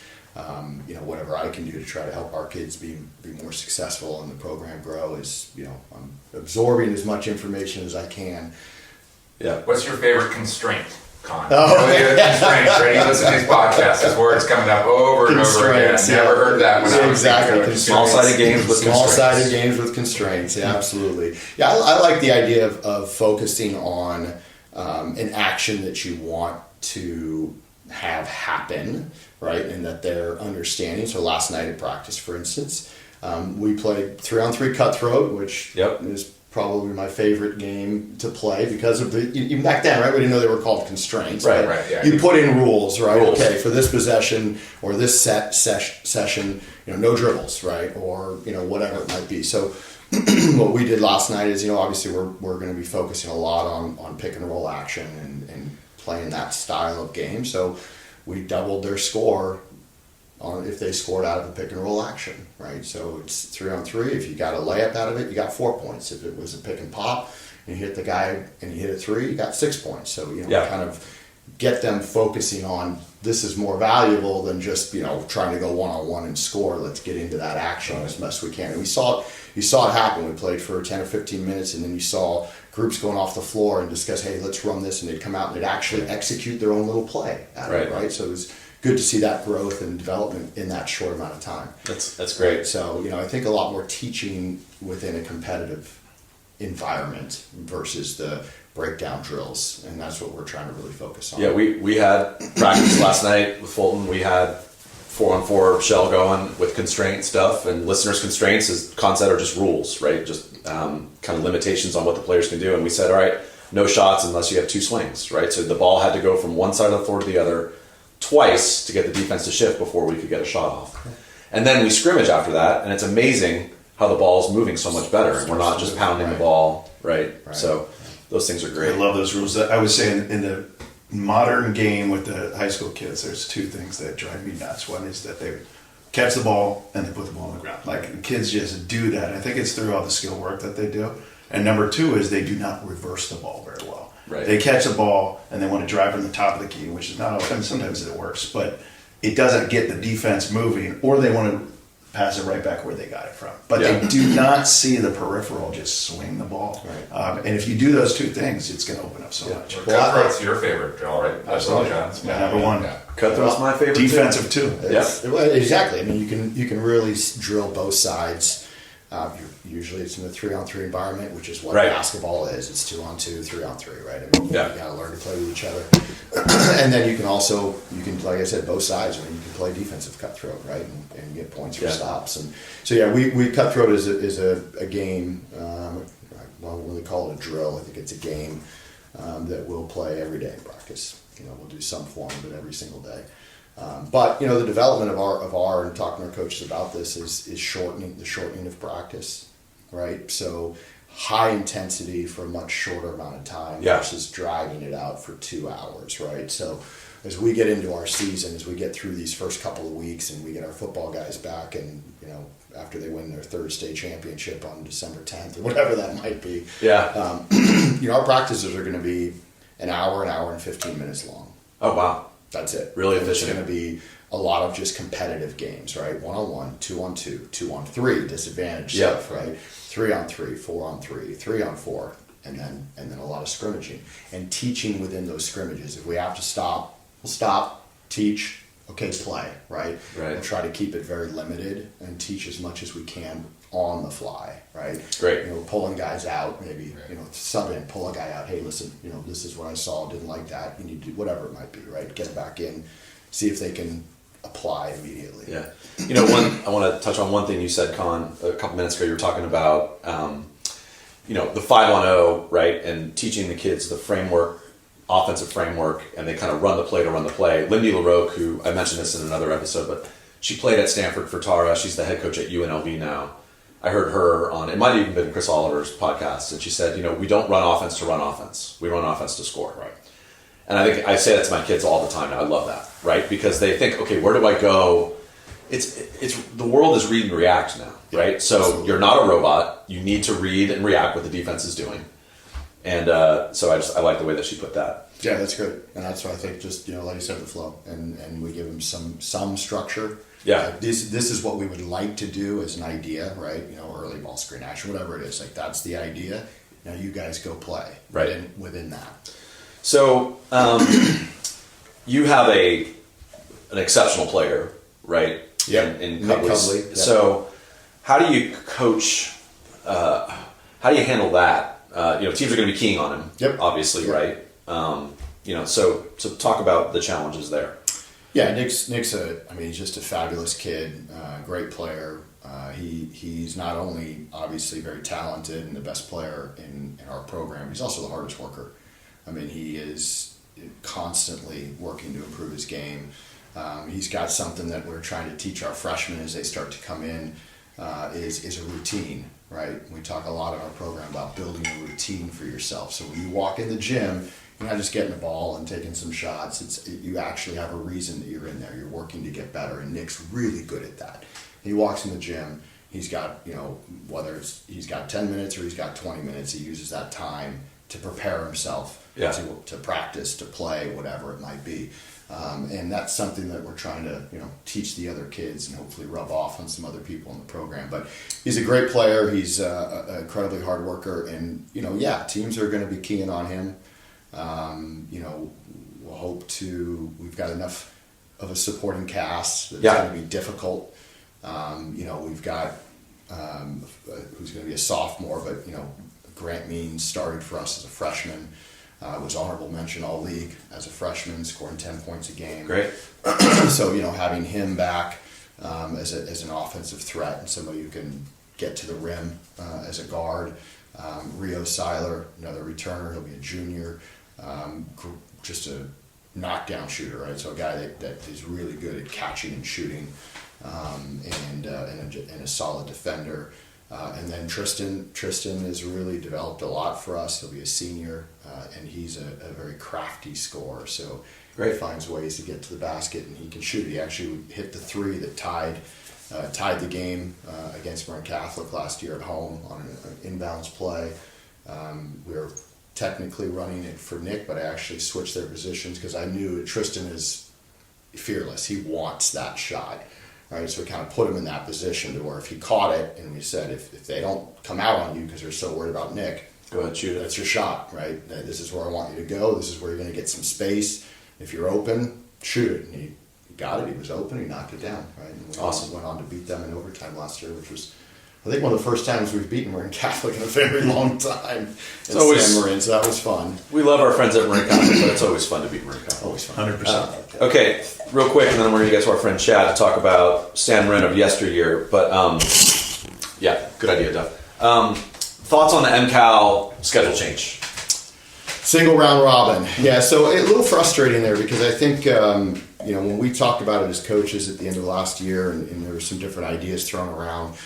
whatever I can do to try to help our kids be more successful and the program grow is I'm absorbing as much information as I can. Yeah. What's your favorite constraint, Conn? Constraints, right? You listen to these podcasts, this word's coming up over and over again. I never heard that when I was exactly. Small-sided games with constraints. Small-sided games with constraints, yeah, absolutely. Yeah, I like the idea of focusing on an action that you want to have happen, right, and that they're understanding. So last night at practice, for instance, we played 3-on-3 cutthroat, which is probably my favorite game to play because of even back then, right? We didn't know they were called constraints. Right. Yeah. You put in rules, right? Okay, for this possession or this session, no dribbles, right? Or whatever it might be. So what we did last night is, obviously we're going to be focusing a lot on pick and roll action and playing that style of game. So we doubled their score if they scored out of a pick and roll action, right? So it's 3-on-3. If you got a layup out of it, you got 4 points. If it was a pick and pop, and you hit the guy and you hit a 3, you got 6 points. So kind of get them focusing on this is more valuable than just, trying to go one-on-one and score. Let's get into that action as much as we can. And you saw it happen. We played for 10 or 15 minutes, and then you saw groups going off the floor and discuss, hey, let's run this, and they'd come out and they'd actually execute their own little play at it, right? So it was good to see that growth and development in that short amount of time. That's great. Right? So, I think a lot more teaching within a competitive environment versus the breakdown drills, and that's what we're trying to really focus on. Yeah, we had practice last night with Fulton. We had 4-on-4 shell going with constraint stuff, and listeners' constraints, as Conn said, are just rules, right? Just kind of limitations on what the players can do. And we said, all right, no shots unless you have 2 swings, right? So the ball had to go from one side of the floor to the other twice to get the defense to shift before we could get a shot off. And then we scrimmage after that, and it's amazing how the ball's moving so much better, and we're not just pounding the ball, right? So those things are great. I love those rules. I was saying in the modern game with the high school kids, there's 2 things that drive me nuts. One is that they catch the ball and they put the ball on the ground. Like, kids just do that. I think it's through all the skill work that they do. And number 2 is they do not reverse the ball very well. Right. They catch the ball and they want to drive from the top of the key, which is not always, I mean, sometimes it works, but it doesn't get the defense moving, or they want to pass it right back where they got it from. But they do not see the peripheral just swing the ball. Right. And if you do those 2 things, it's going to open up so much. Cutthroat's your favorite drill, right? Absolutely. Number 1. Yeah. Cutthroat's my favorite. Defensive too. Well, exactly. I mean, you can really drill both sides. Usually it's in a 3-on-3 environment, which is what basketball is. It's 2-on-2, 3-on-3, right? I mean, you got to learn to play with each other. And then you can, like I said, both sides. I mean, you can play defensive cutthroat, right? And get points for stops. And so, we cutthroat is a game. Well, we really call it a drill. I think it's a game that we'll play every day in practice. We'll do some form of it every single day. But the development of our and talking to our coaches about this is shortening of practice, right? So high intensity for a much shorter amount of time versus dragging it out for 2 hours, right? So as we get into our season, as we get through these first couple of weeks, and we get our football guys back, and after they win their 3rd state championship on December 10th or whatever that might be, our practices are going to be an hour and 15 minutes long. Oh wow. That's it. Really efficient. It's going to be a lot of just competitive games, right? 1-on-1, 2-on-2, 2-on-3, disadvantage stuff, right? 3-on-3, 4-on-3, 3-on-4, and then a lot of scrimmaging and teaching within those scrimmages. If we have to stop, we'll stop, teach, okay, play, right? We'll try to keep it very limited and teach as much as we can on the fly, right? Great. Pulling guys out, maybe, sub in, pull a guy out. Hey, listen, this is what I saw, didn't like that. You need to do whatever it might be, right? Get it back in, see if they can apply immediately. Yeah. I want to touch on one thing you said, Conn, a couple minutes ago. You were talking about, the 5-on-0, right? And teaching the kids the framework, offensive framework, and they kind of run the play to run the play. Lindy LaRoque, who I mentioned this in another episode, but she played at Stanford for Tara. She's the head coach at UNLV now. I heard her on, it might have even been Chris Oliver's podcast, and she said, we don't run offense to run offense. We run offense to score. Right. And I think I say that to my kids all the time now. I love that, right? Because they think, okay, where do I go? It's the world is read and react now, right? So absolutely. You're not a robot. You need to read and react what the defense is doing. And so I like the way that she put that. Yeah, that's good. And that's why I think just, like you said, the flow. And we give them some structure. Yeah. This is what we would like to do as an idea, right? Early ball screen action, whatever it is. Like, that's the idea. Now you guys go play within that. So you have an exceptional player, right? Yeah. In Cubley. Yeah. So how do you coach? How do you handle that? Teams are going to be keying on him. Yep. Obviously, right? So talk about the challenges there. Yeah, Nick's he's just a fabulous kid, great player. He's not only obviously very talented and the best player in our program, he's also the hardest worker. He is constantly working to improve his game. He's got something that we're trying to teach our freshmen as they start to come in, is a routine, right? We talk a lot in our program about building a routine for yourself. So when you walk in the gym, you're not just getting a ball and taking some shots. You actually have a reason that you're in there. You're working to get better, and Nick's really good at that. He walks in the gym. He's got, whether he's got 10 minutes or he's got 20 minutes, he uses that time to prepare himself to practice, to play, whatever it might be. And that's something that we're trying to, teach the other kids and hopefully rub off on some other people in the program. But he's a great player. He's an incredibly hard worker. And, teams are going to be keying on him. We'll hope we've got enough of a supporting cast that's going to be difficult. We've got who's going to be a sophomore, but, Grant Means started for us as a freshman. Was honorable mention all league as a freshman, scoring 10 points a game. Great. So, having him back as an offensive threat and somebody who can get to the rim as a guard. Rio Seiler, another returner, he'll be a junior. Just a knockdown shooter, right? So a guy that is really good at catching and shooting, and a solid defender. And then Tristan has really developed a lot for us. He'll be a senior, and he's a very crafty scorer. So he finds ways to get to the basket, and he can shoot. He actually hit the three that tied the game against Marin Catholic last year at home on an inbounds play. We were technically running it for Nick, but I actually switched their positions because I knew Tristan is fearless. He wants that shot. Right, so we kind of put him in that position to where if he caught it, and we said, if they don't come out on you because they're so worried about Nick, go ahead, shoot it. That's your shot, right? This is where I want you to go. This is where you're going to get some space. If you're open, shoot it. And he got it. He was open. He knocked it down, right? And we went on to beat them in overtime last year, which was, I think, one of the first times we've beaten Marin Catholic in a very long time at San Marin, so that was fun. We love our friends at Marin Catholic, but it's always fun to beat Marin Catholic. Always fun. 100%. Okay, real quick, and then we're going to get to our friend Chad to talk about San Marin of yesteryear. But, good idea, Duff. Thoughts on the MCAL schedule change? Single round robin. Yeah, so a little frustrating there because I think, when we talked about it as coaches at the end of last year, and there were some different ideas thrown around,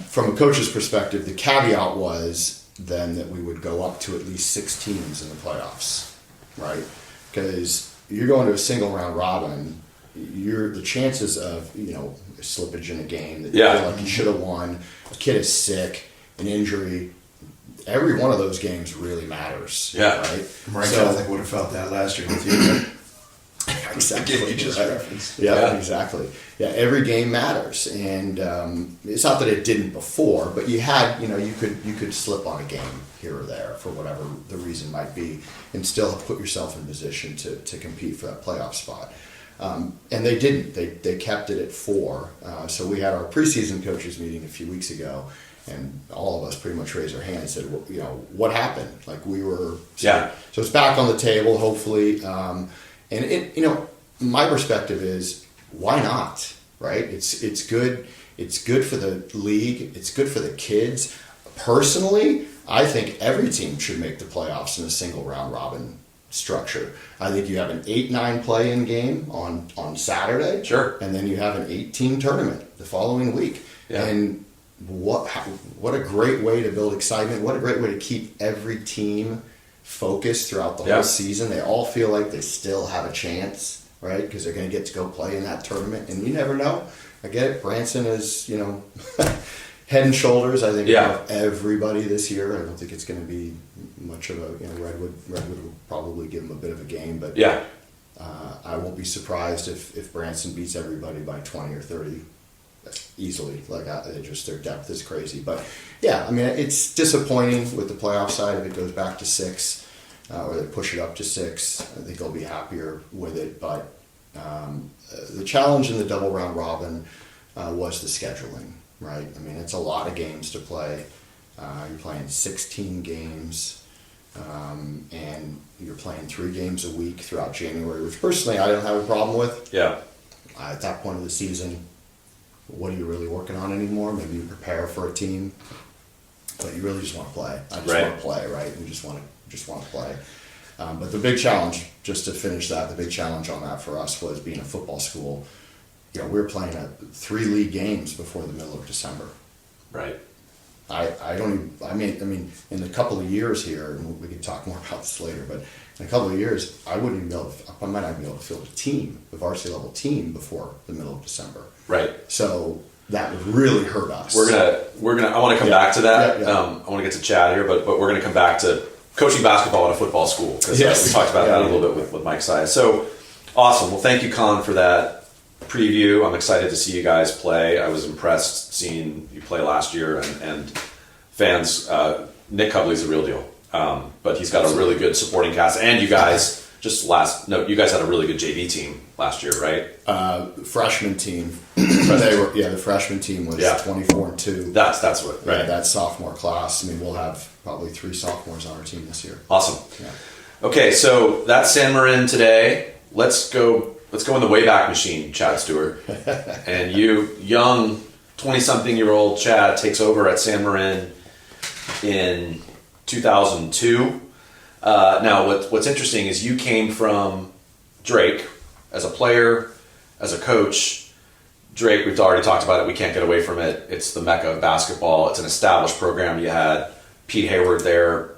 from a coach's perspective, the caveat was then that we would go up to at least 6 teams in the playoffs, right? Because you're going to a single round robin, the chances of, slippage in a game that you feel like you should have won, a kid is sick, an injury, every one of those games really matters. Yeah. Right? Marin Catholic would have felt that last year with you. Exactly. You just referenced. Yeah, exactly. Yeah, every game matters, and it's not that it didn't before, but you had, you could slip on a game here or there for whatever the reason might be, and still put yourself in position to compete for that playoff spot. And they didn't. They kept it at 4. So we had our preseason coaches meeting a few weeks ago, and all of us pretty much raised our hand and said, what happened? Like we were. So it's back on the table, hopefully. And it, my perspective is, why not, right? It's good. It's good for the league. It's good for the kids. Personally, I think every team should make the playoffs in a single round robin structure. I think you have an 8-9 play-in game on Saturday. Sure. And then you have an 8-team tournament the following week. Yeah. And what a great way to build excitement. What a great way to keep every team focused throughout the whole season. They all feel like they still have a chance, right? Because they're going to get to go play in that tournament, and you never know. I get it. Branson is, head and shoulders, I think, above everybody this year. I don't think it's going to be much of a, Redwood will probably give them a bit of a game, but I won't be surprised if Branson beats everybody by 20 or 30 easily. Like their depth is crazy, but it's disappointing with the playoff side if it goes back to 6, or they push it up to 6. I think they'll be happier with it, but the challenge in the double round robin was the scheduling, right? I mean, it's a lot of games to play. You're playing 16 games, and you're playing 3 games a week throughout January, which personally I don't have a problem with. Yeah. At that point of the season, what are you really working on anymore? Maybe you prepare for a team, but you really just want to play. I just want to play, right? You just want to play. But the big challenge, just to finish that, the big challenge on that for us was being a football school. We were playing 3 league games before the middle of December. Right. I mean, in a couple of years here, and we can talk more about this later, but in a couple of years, I might not be able to field a varsity level team before the middle of December. Right. So that would really hurt us. We're gonna. I want to come back to that. I want to get to Chad here, but we're gonna come back to coaching basketball at a football school, because we talked about that a little bit with Mike Sias. So awesome. Well, thank you, Conn, for that preview. I'm excited to see you guys play. I was impressed seeing you play last year, and fans, Nick Cubley's a real deal. But he's got a really good supporting cast, and you guys you guys had a really good JV team last year, right? Freshman team. The freshman team was 24-2. That's what, right? Yeah, that sophomore class. I mean, we'll have probably 3 sophomores on our team this year. Awesome. Yeah. Okay, so that's San Marin today. Let's go in the Wayback Machine, Chad Stuart. And you, young 20-something-year-old Chad, takes over at San Marin in 2002. Now, what's interesting is you came from Drake as a player, as a coach. Drake, we've already talked about it. We can't get away from it. It's the mecca of basketball. It's an established program. You had Pete Hayward there,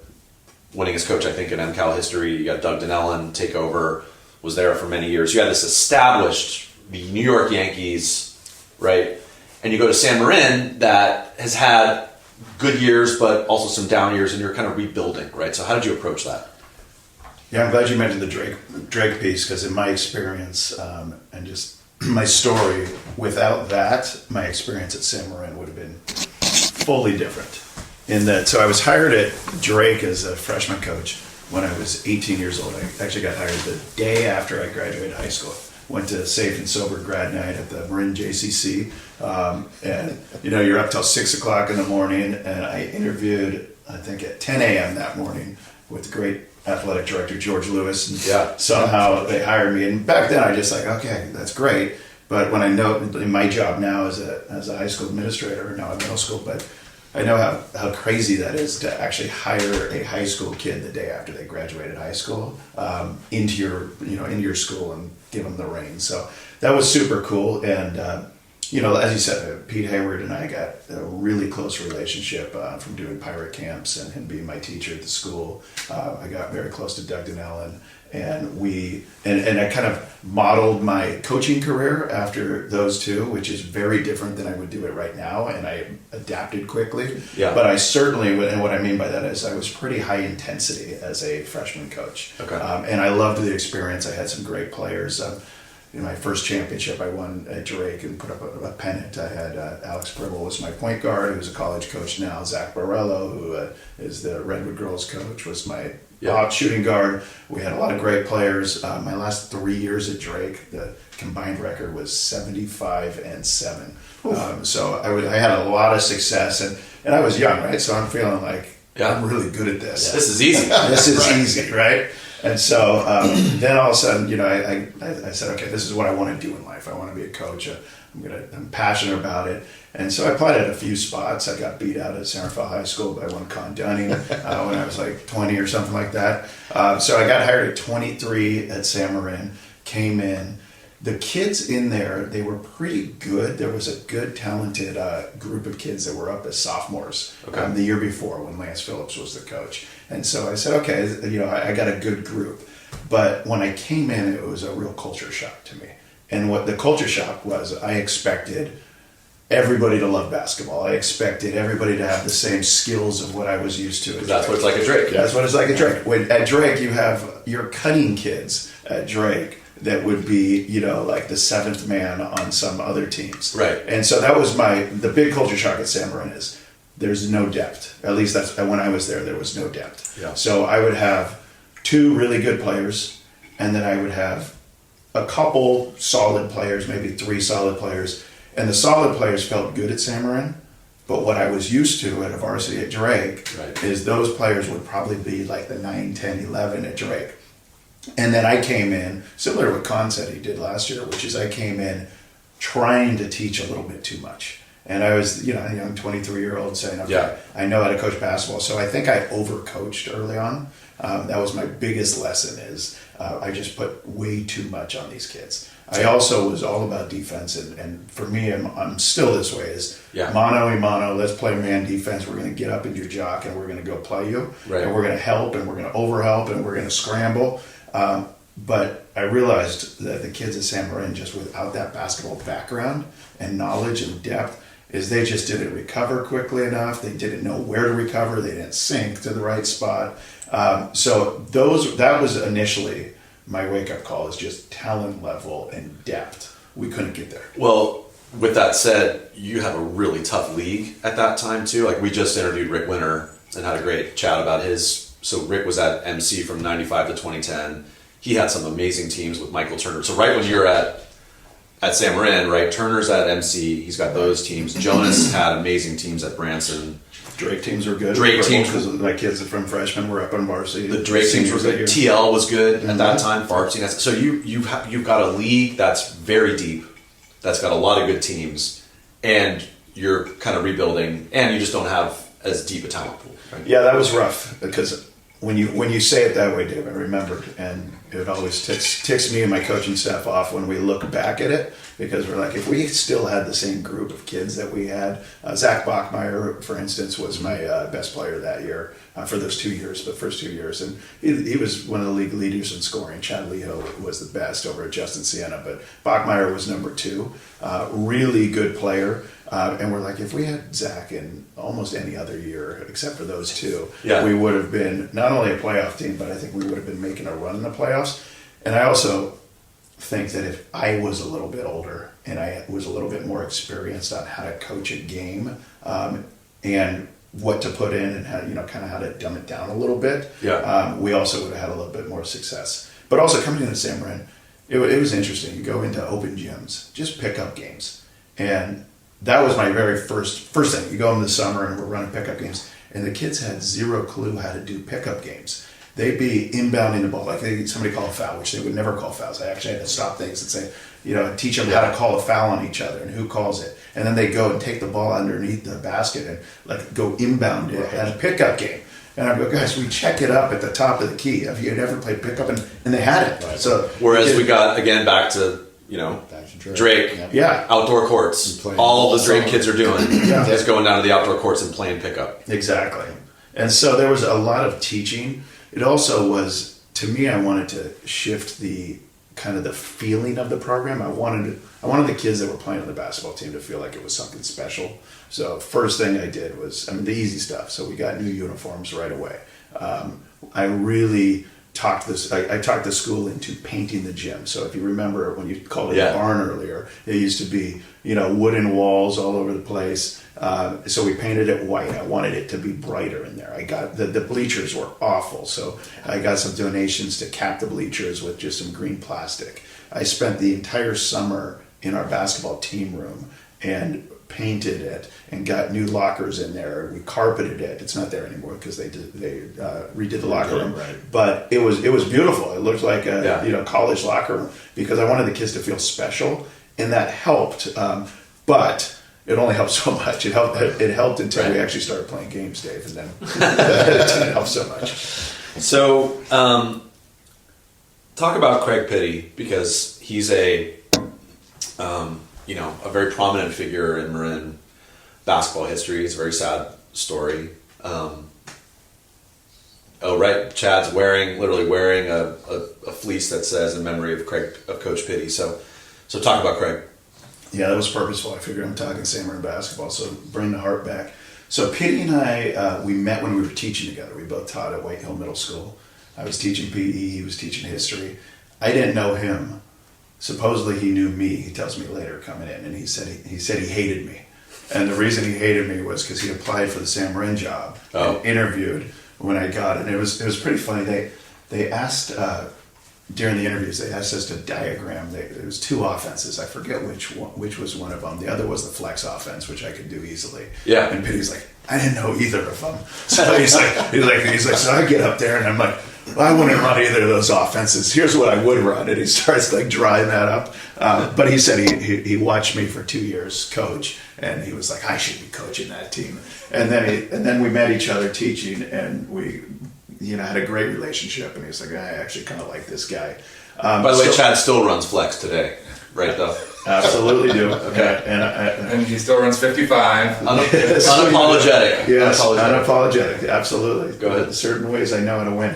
winningest coach, I think, in MCAL history. You got Doug Donnellan take over, was there for many years. You had this established, the New York Yankees, right? And you go to San Marin that has had good years, but also some down years, and you're kind of rebuilding, right? So how did you approach that? Yeah, I'm glad you mentioned the Drake piece, because in my experience and just my story, without that, my experience at San Marin would have been fully different. In that, so I was hired at Drake as a freshman coach when I was 18 years old. I actually got hired the day after I graduated high school. Went to Safe and Sober grad night at the Marin JCC, and you're up till 6 o'clock in the morning. And I interviewed, I think, at 10 a.m. that morning with the great athletic director George Lewis, and somehow they hired me. And back then, I just like, okay, that's great. But when I know in my job now as a high school administrator, now at middle school, but I know how crazy that is to actually hire a high school kid the day after they graduated high school into your school and give them the reins. So that was super cool. And as you said, Pete Hayward and I got a really close relationship from doing pirate camps and him being my teacher at the school. I got very close to Doug Donnellan. And I kind of modeled my coaching career after those two, which is very different than I would do it right now. And I adapted quickly. Yeah. But I certainly, and what I mean by that is I was pretty high intensity as a freshman coach. Okay. And I loved the experience. I had some great players. In my first championship, I won at Drake and put up a pennant. I had Alex Pribble was my point guard, who's a college coach now. Zach Borrello, who is the Redwood girls coach, was my shooting guard. We had a lot of great players. My last 3 years at Drake, the combined record was 75-7. So I had a lot of success, and I was young, right? So I'm feeling like I'm really good at this. This is easy. This is easy, right? And so then all of a sudden, I said, okay, this is what I want to do in life. I want to be a coach. I'm passionate about it. And so I applied at a few spots. I got beat out at San Rafael High School by one Conn Dunning when I was like 20 or something like that. So I got hired at 23 at San Marin, came in. The kids in there, they were pretty good. There was a good, talented group of kids that were up as sophomores the year before when Lance Phillips was the coach. And so I said, okay, I got a good group. But when I came in, it was a real culture shock to me. And what the culture shock was, I expected everybody to love basketball. I expected everybody to have the same skills of what I was used to. That's what it's like at Drake. That's what it's like at Drake. At Drake, you're cutting kids at Drake that would be, like the seventh man on some other teams. Right. And so that was the big culture shock at San Marin is there's no depth. At least that's when I was there was no depth. Yeah. So I would have 2 really good players, and then I would have a couple solid players, maybe 3 solid players. And the solid players felt good at San Marin, but what I was used to at a varsity at Drake is those players would probably be like the 9, 10, 11 at Drake. And then I came in, similar to what Conn said he did last year, which is I came in trying to teach a little bit too much. And I was, a young 23-year-old saying, okay, I know how to coach basketball. So I think I overcoached early on. That was my biggest lesson is I just put way too much on these kids. I also was all about defense. And for me, I'm still this way is mano a mano, let's play man defense. We're going to get up in your jock and we're going to go play you. Right. And we're going to help and we're going to overhelp and we're going to scramble. But I realized that the kids at San Marin, just without that basketball background and knowledge and depth, is they just didn't recover quickly enough. They didn't know where to recover. They didn't sink to the right spot. So that was initially my wake-up call, is just talent level and depth. We couldn't get there. Well, with that said, you have a really tough league at that time too. Like, we just interviewed Rick Winter and had a great chat about his. So Rick was at MC from 95 to 2010. He had some amazing teams with Michael Turner. So right when you're at San Marin, right, Turner's at MC. He's got those teams. Jonas had amazing teams at Branson. Drake teams were good. Drake teams, because my kids from freshmen were up on varsity. The Drake teams were good. TL was good at that time. Varsity. So you've got a league that's very deep, that's got a lot of good teams, and you're kind of rebuilding, and you just don't have as deep a talent pool. Right? Yeah, that was rough, because when you say it that way, Dave, I remembered, and it always ticks me and my coaching staff off when we look back at it, because we're like, if we still had the same group of kids that we had, Zach Bachmeyer, for instance, was my best player that year for those 2 years, the first 2 years, and he was one of the league leaders in scoring. Chad Leho was the best over at Justin Sienna, but Bachmeyer was number 2, really good player. And we're like, if we had Zach in almost any other year, except for those two, we would have been not only a playoff team, but I think we would have been making a run in the playoffs. And I also think that if I was a little bit older and I was a little bit more experienced on how to coach a game and what to put in and how, kind of how to dumb it down a little bit, we also would have had a little bit more success. But also coming into San Marin, it was interesting. You go into open gyms, just pick up games. And that was my very first thing. You go in the summer and we're running pickup games, and the kids had zero clue how to do pickup games. They'd be inbounding the ball, like somebody call a foul, which they would never call fouls. I actually had to stop things and say, teach them how to call a foul on each other and who calls it. And then they go and take the ball underneath the basket and like go inbound it at a pickup game. And I go, guys, we check it up at the top of the key. Have you ever played pickup? And they had it. Right. So whereas we got, again, back to Drake. Outdoor courts. All the Drake kids are doing is going down to the outdoor courts and playing pickup. Exactly. And so there was a lot of teaching. It also was, to me, I wanted to shift the kind of the feeling of the program. I wanted the kids that were playing on the basketball team to feel like it was something special. So first thing I did was, the easy stuff. So we got new uniforms right away. I really talked the school into painting the gym. So if you remember when you called it a barn earlier, it used to be, wooden walls all over the place. So we painted it white. I wanted it to be brighter in there. I got the bleachers were awful. So I got some donations to cap the bleachers with just some green plastic. I spent the entire summer in our basketball team room and painted it and got new lockers in there. We carpeted it. It's not there anymore because they redid the locker room. Right. But it was beautiful. It looked like a college locker room because I wanted the kids to feel special, and that helped. But it only helped so much. It helped until we actually started playing games, Dave, and then it didn't help so much. So talk about Craig Pitty, because he's a very prominent figure in Marin basketball history. It's a very sad story. Chad's literally wearing a fleece that says in memory of Coach Pitty. So talk about Craig. Yeah, that was purposeful. I figured I'm talking San Marin basketball, so bring the heart back. So Pitty and I, we met when we were teaching together. We both taught at White Hill Middle School. I was teaching PE, he was teaching history. I didn't know him. Supposedly he knew me. He tells me later coming in, and he said he hated me. And the reason he hated me was because he applied for the San Marin job and interviewed when I got it. And it was pretty funny. They asked during the interviews, they asked us to diagram. There was 2 offenses. I forget which was one of them. The other was the flex offense, which I could do easily. Yeah. And Pitty's like, I didn't know either of them. So he's like, so I get up there and I'm like, well, I wouldn't run either of those offenses. Here's what I would run. And he starts drawing that up. But he said he watched me for 2 years coach, and he was like, I should be coaching that team. And then we met each other teaching, and we had a great relationship. And he was like, I actually kind of like this guy. By the way, Chad still runs flex today, right? Though. Absolutely do. Okay. And he still runs 55. Unapologetic. Yes, unapologetic. Absolutely. Go ahead. Certain ways I know how to win.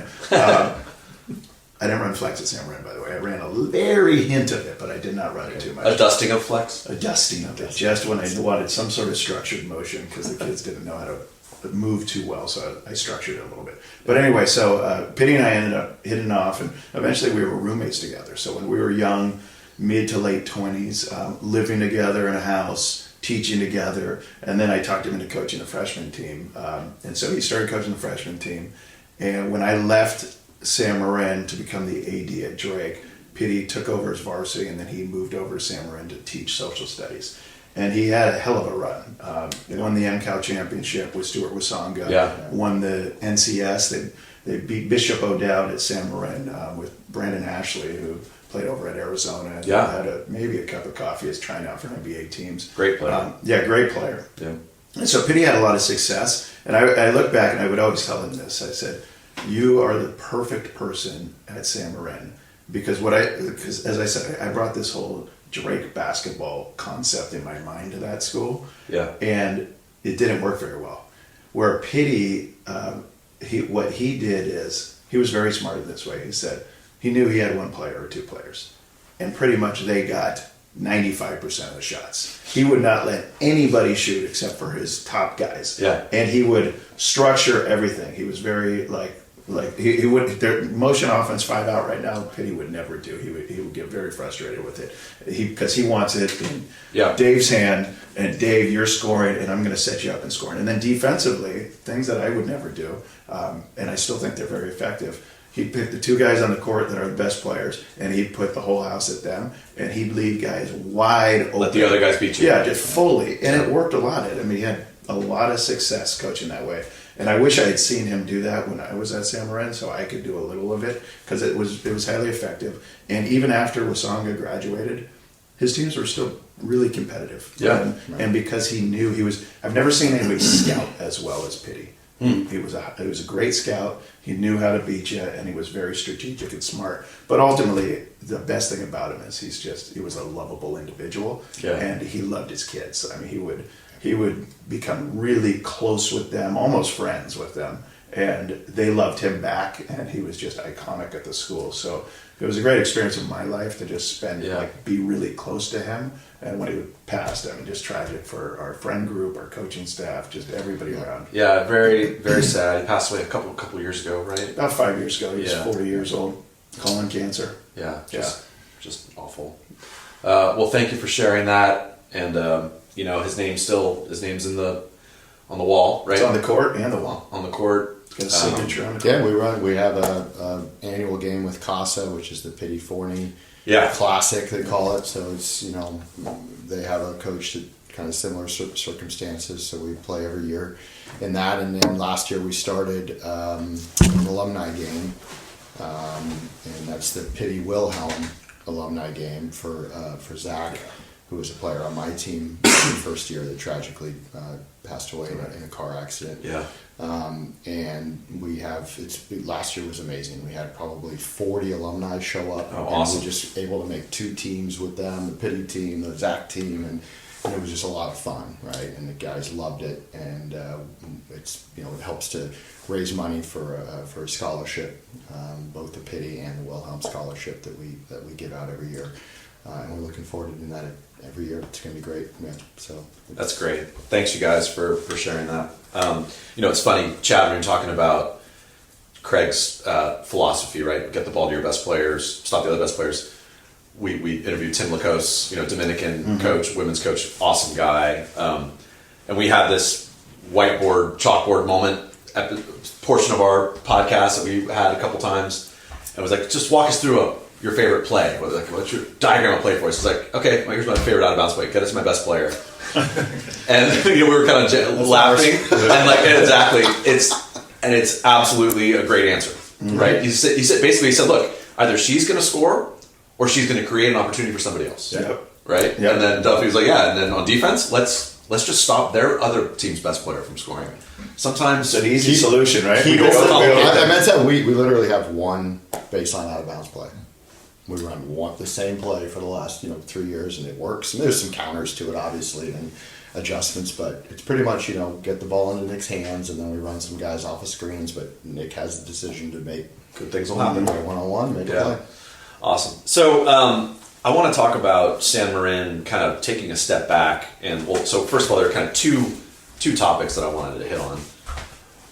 I didn't run flex at San Marin, by the way. I ran a very hint of it, but I did not run it too much. A dusting of flex? A dusting of it, just when I wanted some sort of structured motion because the kids didn't know how to move too well, so I structured it a little bit. But anyway, so Pitty and I ended up hitting off, and eventually we were roommates together. So when we were young, mid to late 20s, living together in a house, teaching together, and then I talked him into coaching the freshman team. And so he started coaching the freshman team. And when I left San Marin to become the AD at Drake, Pitty took over as varsity, and then he moved over to San Marin to teach social studies. And he had a hell of a run. They won the MCAL championship with Stuart Wasonga. Yeah. Won the NCS. They beat Bishop O'Dowd at San Marin with Brandon Ashley, who played over at Arizona. And had maybe a cup of coffee as trying out for NBA teams. Great player. Great player. Yeah. And so Pitty had a lot of success. And I look back and I would always tell him this. I said, you are the perfect person at San Marin. Because as I said, I brought this whole Drake basketball concept in my mind to that school. Yeah. And it didn't work very well. Where Pitty, what he did is, he was very smart in this way. He said, he knew he had one player or two players. And pretty much they got 95% of the shots. He would not let anybody shoot except for his top guys. Yeah. And he would structure everything. He was very he would their motion offense 5 out right now. Pitty would never do. He would get very frustrated with it because he wants it in Dave's hand, and Dave, you're scoring, and I'm going to set you up and scoring. And then defensively, things that I would never do, and I still think they're very effective. He'd pick the two guys on the court that are the best players, and he'd put the whole house at them, and he'd leave guys wide open. Let the other guys beat you. Yeah, just fully, and it worked a lot. I mean, he had a lot of success coaching that way. And I wish I had seen him do that when I was at San Marin, so I could do a little of it, because it was highly effective. And even after Wasonga graduated, his teams were still really competitive. Yeah. And because he knew I've never seen anybody scout as well as Pitty. He was a great scout. He knew how to beat you, and he was very strategic and smart. But ultimately, the best thing about him is he was a lovable individual, and he loved his kids. I mean, he would become really close with them, almost friends with them, and they loved him back, and he was just iconic at the school. So it was a great experience in my life to just spend, be really close to him. And when he passed, I mean, just tragic for our friend group, our coaching staff, just everybody around. Yeah, very, very sad. He passed away a couple years ago, right? About 5 years ago. He was 40 years old, colon cancer. Yeah, just awful. Well, thank you for sharing that. And his name's on the wall, right? It's on the court and the wall. On the court. Got a signature on the court. Yeah, we have a annual game with Casa, which is the Pitty Forney Classic, they call it. So it's, they have a coach that kind of similar circumstances, so we play every year in that. And then last year we started an alumni game, and that's the Pitty Wilhelm alumni game for Zach, who was a player on my team the first year that tragically passed away in a car accident. Yeah. And we have, last year was amazing. We had probably 40 alumni show up. Oh, awesome. And we were just able to make 2 teams with them, the Pitty team, the Zach team, and it was just a lot of fun, right? And the guys loved it, and it helps to raise money for a scholarship, both the Pitty and the Wilhelm scholarship that we give out every year. And we're looking forward to doing that every year. It's going to be great. Yeah, so that's great. Thanks, you guys, for sharing that. It's funny, Chad, when you're talking about Craig's philosophy, right? Get the ball to your best players, stop the other best players. We interviewed Tim Lacos, Dominican coach, women's coach, awesome guy. And we had this chalkboard moment at the portion of our podcast that we had a couple times. And it was like, just walk us through your favorite play. What's your diagram of play for us? It's like, okay, here's my favorite out of bounds play. Get us my best player. And we were kind of laughing, and exactly, it's absolutely a great answer, right? He said, look, either she's going to score or she's going to create an opportunity for somebody else, right? Yep. And then Duffy was like, and then on defense, let's just stop their other team's best player from scoring. Sometimes it's an easy solution, right? I meant that we literally have one baseline out of bounds play. We run the same play for the last 3 years, and it works. And there's some counters to it, obviously, and adjustments, but it's pretty much get the ball into Nick's hands, and then we run some guys off of screens. But Nick has the decision to make good things will happen. One-on-one, make a play. Awesome. So I want to talk about San Marin kind of taking a step back. And so first of all, there are kind of two topics that I wanted to hit on.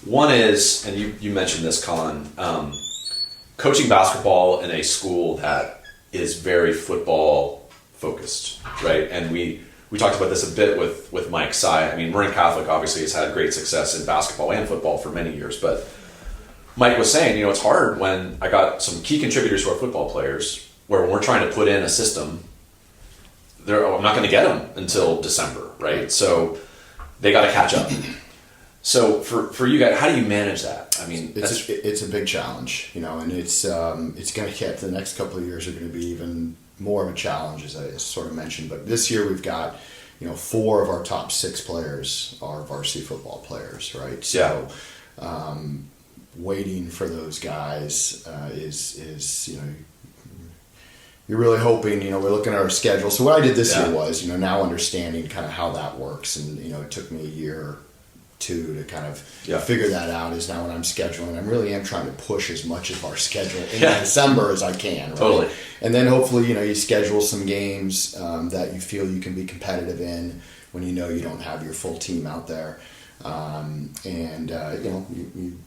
One is, and you mentioned this, Conn, coaching basketball in a school that is very football focused, right? And we talked about this a bit with Mike Sy. I mean, Marin Catholic obviously has had great success in basketball and football for many years, but Mike was saying, it's hard when I got some key contributors who are football players where when we're trying to put in a system, I'm not going to get them until December, right? So they got to catch up. So for you guys, how do you manage that? I mean, it's a big challenge, and it's going to get, the next couple of years are going to be even more of a challenge, as I sort of mentioned. But this year we've got, 4 of our top 6 players are varsity football players, right? So waiting for those guys is you're really hoping, we're looking at our schedule. So what I did this year was, now understanding kind of how that works, and it took me a year or 2 to kind of figure that out. Is now when I'm scheduling, I really am trying to push as much of our schedule in December as I can. Right? Totally. And then hopefully, you schedule some games that you feel you can be competitive in when you don't have your full team out there. We're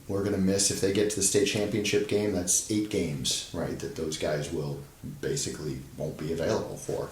going to miss, if they get to the state championship game, that's 8 games, right, that those guys won't be available for.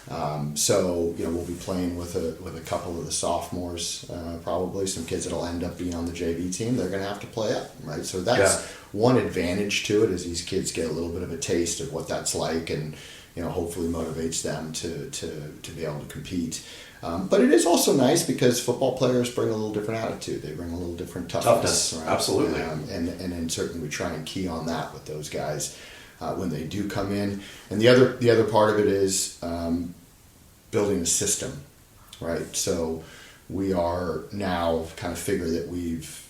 We'll be playing with a couple of the sophomores, probably some kids that'll end up being on the JV team. They're going to have to play up, right? So that's one advantage to it, is these kids get a little bit of a taste of what that's like, and hopefully motivates them to be able to compete. But it is also nice because football players bring a little different attitude. They bring a little different toughness. Right? Absolutely. And certainly we try and key on that with those guys when they do come in. And the other part of it is building a system, right? So we are now kind of figure that we've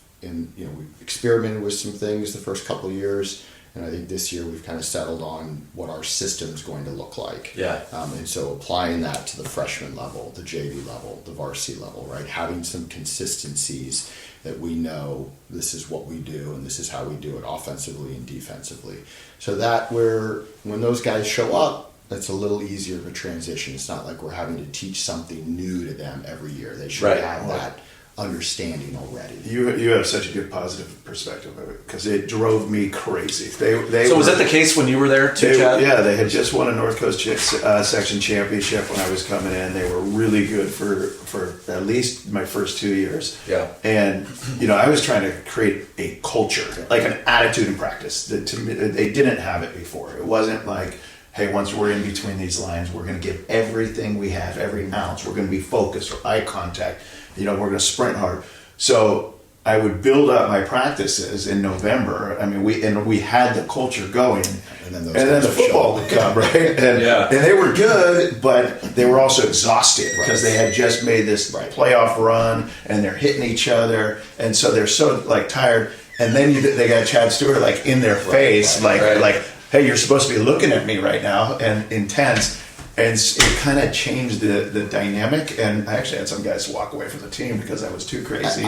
experimented with some things the first couple of years. And I think this year we've kind of settled on what our system's going to look like. And so applying that to the freshman level, the JV level, the varsity level, right? Having some consistencies that we know this is what we do and this is how we do it offensively and defensively. So that when those guys show up, it's a little easier of a transition. It's not like we're having to teach something new to them every year. They should have that understanding already. You have such a good positive perspective of it, because it drove me crazy. Was that the case when you were there too, Chad? Yeah, they had just won a North Coast section championship when I was coming in. They were really good for at least my first 2 years. And I was trying to create a culture, like an attitude in practice that to me, they didn't have it before. It wasn't like, hey, once we're in between these lines, we're going to give everything we have, every ounce. We're going to be focused, or eye contact. We're going to sprint hard. So I would build up my practices in November. I mean, we had the culture going, and then the football would come, right? And they were good, but they were also exhausted because they had just made this playoff run, and they're hitting each other, and so they're so tired. And then they got Chad Stuart in their face, like, hey, you're supposed to be looking at me right now, and intense. And it kind of changed the dynamic, and I actually had some guys walk away from the team because I was too crazy.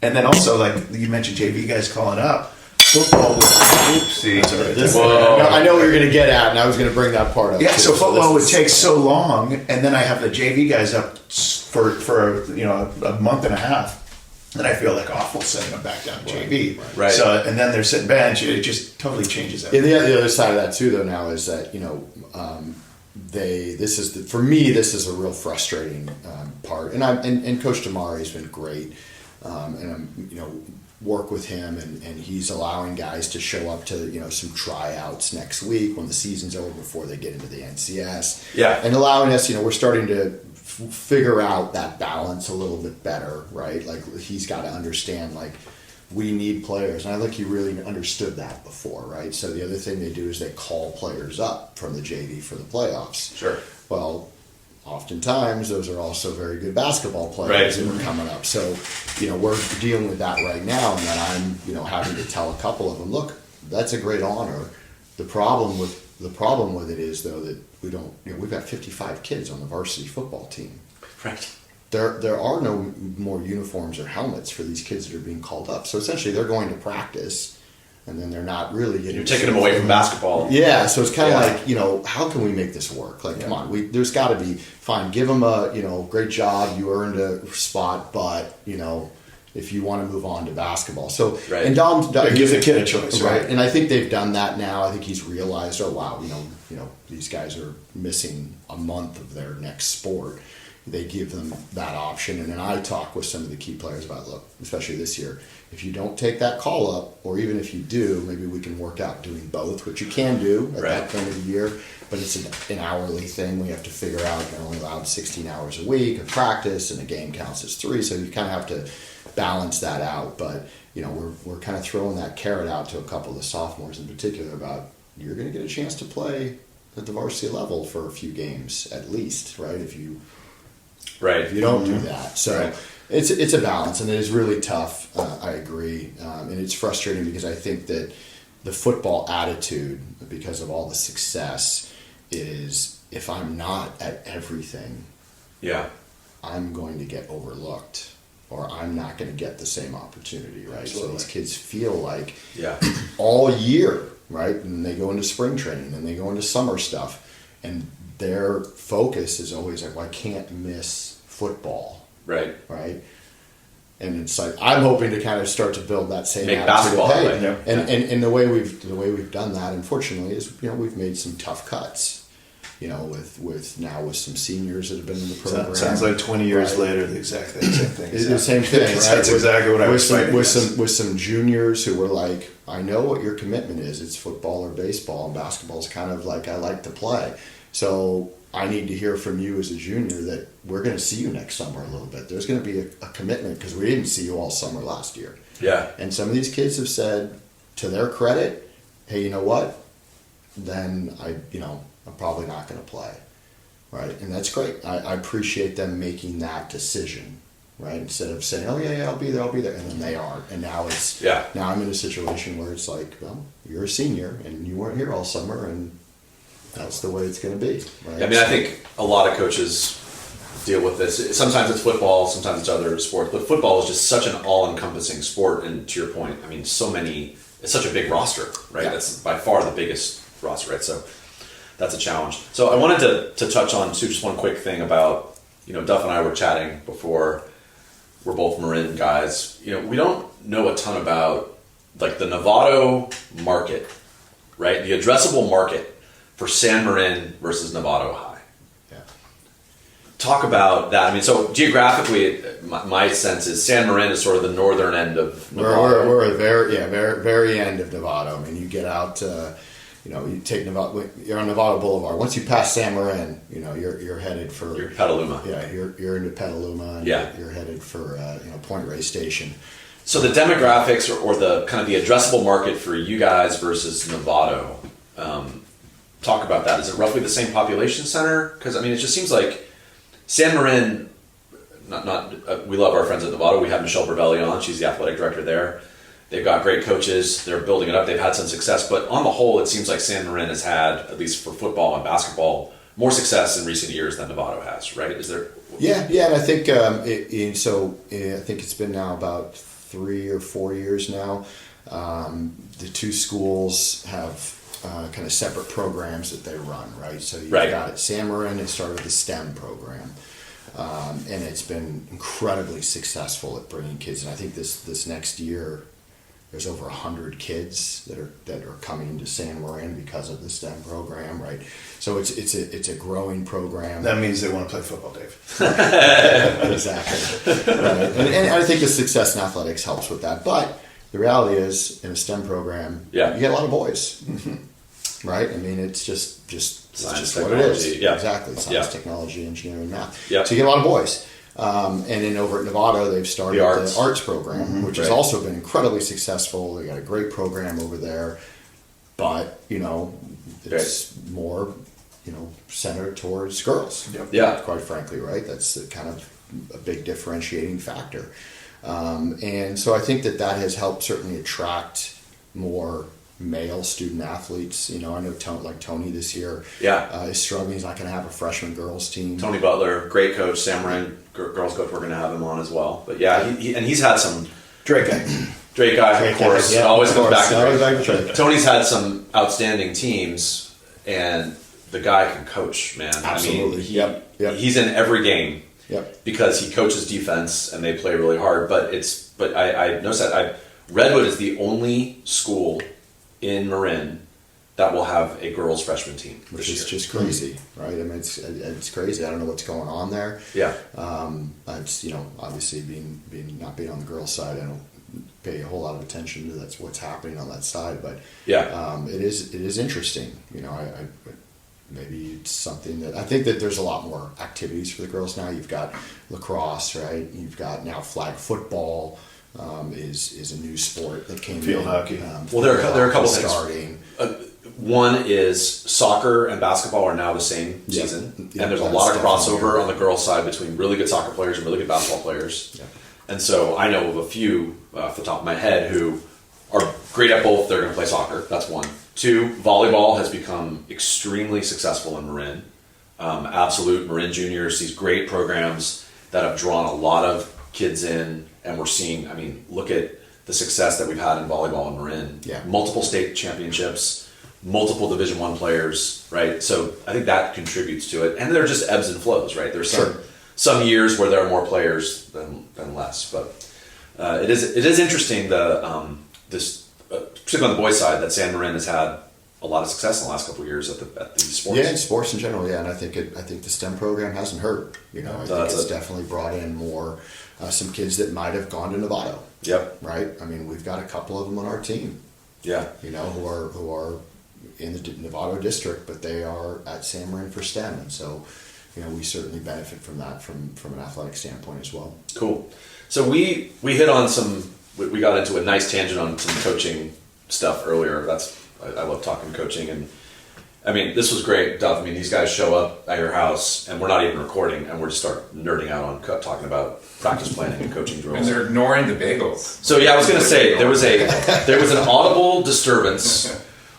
And then also, you mentioned JV guys calling up, football was oopsie. I know what you're going to get at, and I was going to bring that part up. Yeah, so football would take so long, and then I have the JV guys up for a month and a half. Then I feel awful sending them back down to JV. Right. So, and then they're sitting bench. It just totally changes everything. Yeah, the other side of that too, though, now is that for me, this is a real frustrating part, and Coach Damari's been great, and I'm work with him, and he's allowing guys to show up to some tryouts next week when the season's over before they get into the NCS, and allowing us, we're starting to figure out that balance a little bit better, right? He's got to understand we need players. And I think he really understood that before, right? So the other thing they do is they call players up from the JV for the playoffs. Sure. Well, oftentimes those are also very good basketball players that are coming up. So, we're dealing with that right now, and then I'm, having to tell a couple of them, look, that's a great honor. The problem with it is, though, that we don't, we've got 55 kids on the varsity football team. Right. There are no more uniforms or helmets for these kids that are being called up. So essentially they're going to practice and then they're not really getting. You're taking them away from basketball. Yeah, so it's kind of like, how can we make this work? Like, come on, there's got to be fine. Give them a great job. You earned a spot, but if you want to move on to basketball, so and Dom gives the kid a choice, right? And I think they've done that now. I think he's realized, oh wow, these guys are missing a month of their next sport. They give them that option, and then I talk with some of the key players about, look, especially this year, if you don't take that call up, or even if you do, maybe we can work out doing both, which you can do at that point of the year, but it's an hourly thing. We have to figure out you're only allowed 16 hours a week of practice, and a game counts as 3, so you kind of have to balance that out. But we're kind of throwing that carrot out to a couple of the sophomores in particular about, you're going to get a chance to play at the varsity level for a few games at least, right? If you don't do that. So it's a balance, and it is really tough. I agree. And it's frustrating because I think that the football attitude, because of all the success, is if I'm not at everything, I'm going to get overlooked, or I'm not going to get the same opportunity, right? Absolutely. So these kids feel like all year, right? And they go into spring training, and they go into summer stuff, and their focus is always like, well, I can't miss football. Right. And it's like, I'm hoping to kind of start to build that same attitude. And the way we've done that, unfortunately, is we've made some tough cuts. With some seniors that have been in the program. Sounds like 20 years later, the exact same thing. It's the same thing, right? That's exactly what I was fighting with some juniors who were like, I know what your commitment is. It's football or baseball, and basketball is kind of like I like to play. So I need to hear from you as a junior that we're going to see you next summer a little bit. There's going to be a commitment, because we didn't see you all summer last year. Yeah. And some of these kids have said, to their credit, hey, you know what? Then I'm probably not going to play, right? And that's great. I appreciate them making that decision, right? Instead of saying, oh yeah, I'll be there, and then they aren't. And now now I'm in a situation where it's like, well, you're a senior and you weren't here all summer, and that's the way it's going to be, right? I mean, I think a lot of coaches deal with this. Sometimes it's football, sometimes it's other sports, but football is just such an all-encompassing sport. And to your point, I mean, it's such a big roster, right? Yeah. That's by far the biggest roster, right? So that's a challenge. So I wanted to touch on too, just one quick thing about, Duff and I were chatting before. We're both Marin guys. We don't know a ton about like the Novato market, right? The addressable market for San Marin versus Novato High. Yeah. Talk about that. I mean, so geographically, my sense is San Marin is sort of the northern end of Novato. We're at the very end of Novato. I mean, you get out, you take Novato, you're on Novato Boulevard. Once you pass San Marin, you're headed for... You're Petaluma. Yeah, you're into Petaluma, and you're headed for, Point Reyes Station. So the demographics or the kind of the addressable market for you guys versus Novato, talk about that. Is it roughly the same population center? Because I mean, it just seems like San Marin. We love our friends at Novato. We have Michelle Bravelli on. She's the athletic director there. They've got great coaches. They're building it up. They've had some success, but on the whole, it seems like San Marin has had, at least for football and basketball, more success in recent years than Novato has. Right? Is there? Yeah, and I think I think it's been now about 3 or 4 years now. The two schools have kind of separate programs that they run, right? So you've got at San Marin, they started the STEM program, and it's been incredibly successful at bringing kids. And I think this next year, there's over 100 kids that are coming to San Marin because of the STEM program, right? So it's a growing program. That means they want to play football, Dave. Exactly. Right. And I think the success in athletics helps with that, but the reality is, in a STEM program, you get a lot of boys, right? I mean, it's just what it is. Yeah. Exactly. Science, technology, engineering, math. Yeah. So you get a lot of boys. And then over at Novato, they've started the arts program, which has also been incredibly successful. They got a great program over there, but it's more centered towards girls. Yeah. Quite frankly, right? That's kind of a big differentiating factor. And so I think that has helped certainly attract more male student athletes. I know Tony this year is struggling. He's not going to have a freshman girls team. Tony Butler, great coach. San Marin girls coach, we're going to have him on as well. But he's had some... Drake Drake guy, of course. It always comes back to Drake. Tony's had some outstanding teams, and the guy can coach, man. Absolutely. I mean, he's in every game because he coaches defense and they play really hard. But I noticed that Redwood is the only school in Marin that will have a girls freshman team, which is just crazy, right? I mean, it's crazy. I don't know what's going on there. Yeah. It's, obviously not being on the girls' side, I don't pay a whole lot of attention to what's happening on that side, but it is interesting. I maybe it's something that I think that there's a lot more activities for the girls now. You've got lacrosse, right? You've got now flag football. Is a new sport that came field in. hockey. Well, there are a couple things. Starting. One is soccer and basketball are now the same season, and there's a lot of crossover on the girls' side between really good soccer players and really good basketball players. Yeah. And so I know of a few off the top of my head who are great at both. They're going to play soccer. That's one. Two, volleyball has become extremely successful in Marin. Absolute Marin Juniors, these great programs that have drawn a lot of kids in, and we're seeing. I mean, look at the success that we've had in volleyball in Marin. Yeah. Multiple state championships, multiple Division I players, right? So I think that contributes to it. And there are just ebbs and flows, right? There's some years where there are more players than less, but it is interesting particularly on the boys' side, that San Marin has had a lot of success in the last couple of years at the sports. Yeah, in sports in general. Yeah, and I think the STEM program hasn't hurt. I think it's definitely brought in more some kids that might have gone to Novato. Yep. Right. I mean, we've got a couple of them on our team. Yeah. Who are in the Novato district, but they are at San Marin for STEM, and so we certainly benefit from that from an athletic standpoint as well. Cool. So we hit on we got into a nice tangent on some coaching stuff earlier. I love talking coaching, and I mean, this was great, Duff. I mean, these guys show up at your house, and we're not even recording, and we're just start nerding out on talking about practice planning and coaching drills. And they're ignoring the bagels. So yeah, I was going to say there was an audible disturbance,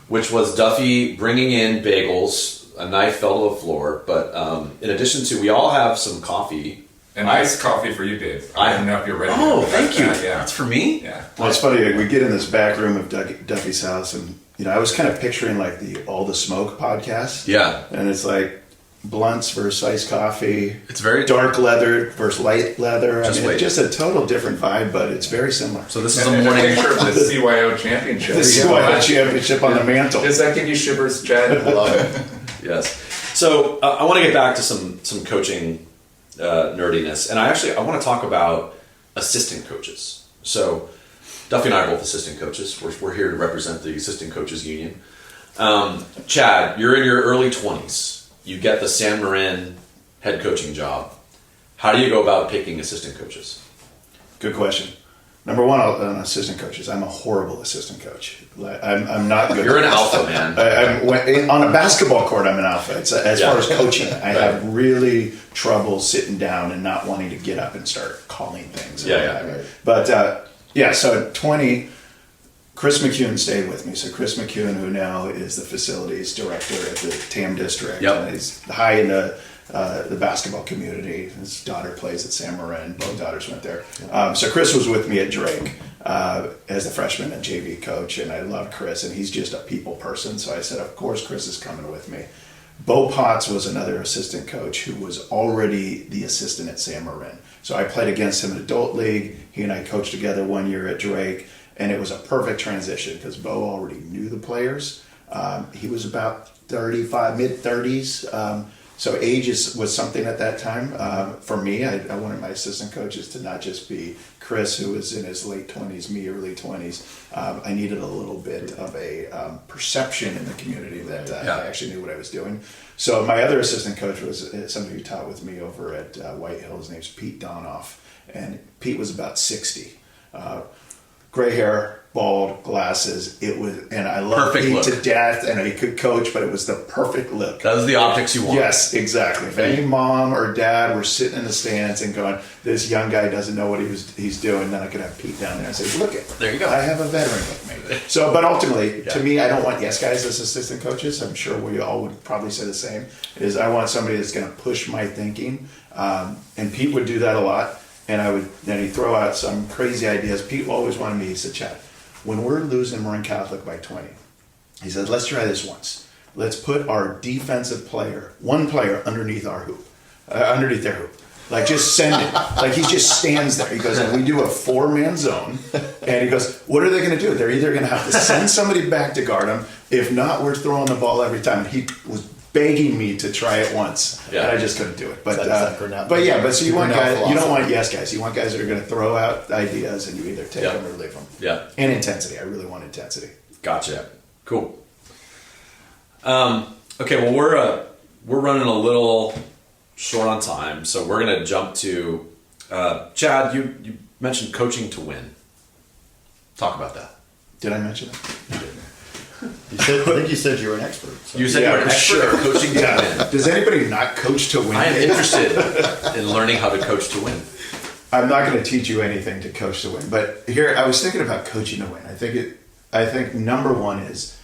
which was Duffy bringing in bagels. A knife fell to the floor, but in addition to, we all have some coffee. A nice coffee for you, Dave. I don't know if you're ready. Oh, thank you. Yeah. That's for me? Yeah. Well, it's funny. We get in this back room of Duffy's house, and I was kind of picturing like the All the Smoke podcast. Yeah. And it's like blunts versus iced coffee. It's very dark leather versus light leather. Just it's just a total different vibe, but it's very similar. So this is a morning picture of the CYO championship. The CYO championship on the mantle. Does that give you shivers, Chad? I love it. Yes. So I want to get back to some coaching nerdiness, and I want to talk about assistant coaches. So Duffy and I are both assistant coaches. We're here to represent the Assistant Coaches Union. Chad, you're in your early 20s. You get the San Marin head coaching job. How do you go about picking assistant coaches? Good question. Number one, on assistant coaches, I'm a horrible assistant coach. I'm not good. You're an alpha, man. On a basketball court, I'm an alpha. As far as coaching, I have really trouble sitting down and not wanting to get up and start calling things. But so at 20, Chris McCune stayed with me. So Chris McCune, who now is the facilities director at the TAM district, and he's high in the basketball community. His daughter plays at San Marin. Both daughters went there. So Chris was with me at Drake as the freshman and JV coach, and I love Chris, and he's just a people person. So I said, of course, Chris is coming with me. Bo Potts was another assistant coach who was already the assistant at San Marin. So I played against him in Adult League. He and I coached together 1 year at Drake, and it was a perfect transition because Bo already knew the players. He was about 35, mid-30s. So age was something at that time. For me, I wanted my assistant coaches to not just be Chris, who was in his late 20s, me early 20s. I needed a little bit of a perception in the community that I actually knew what I was doing. So my other assistant coach was somebody who taught with me over at White Hill. His name's Pete Donoff. And Pete was about 60. Gray hair, bald, glasses. And I loved Pete to death, and he could coach, but it was the perfect look. That was the optics you want. Yes, exactly. If any mom or dad were sitting in the stands and going, this young guy doesn't know what he's doing, then I could have Pete down there and say, look, there you go. I have a veteran with me. So, but ultimately, to me, I don't want yes guys as assistant coaches. I'm sure we all would probably say the same. I want somebody that's going to push my thinking, and Pete would do that a lot. and then he'd throw out some crazy ideas. Pete always wanted me, he said, Chad, when we're losing Marin Catholic by 20, he said, let's try this once. Let's put our defensive player, one player underneath our hoop, underneath their hoop. Like, just send it. Like, he just stands there. He goes, and we do a 4-man zone. And he goes, what are they going to do? They're either going to have to send somebody back to guard him. If not, we're throwing the ball every time. He was begging me to try it once. And I just couldn't do it. But so you want guys, you don't want yes guys. You want guys that are going to throw out ideas and you either take them or leave them. Yeah. And intensity. I really want intensity. Gotcha. Cool. Okay, well, we're running a little short on time, so we're going to jump to Chad. You mentioned coaching to win. Talk about that. Did I mention that? You didn't. I think you said you were an expert. So. You said you were an expert at coaching to win. Does anybody not coach to win? I am interested in learning how to coach to win. I'm not going to teach you anything to coach to win, but here I was thinking about coaching to win. I think number one is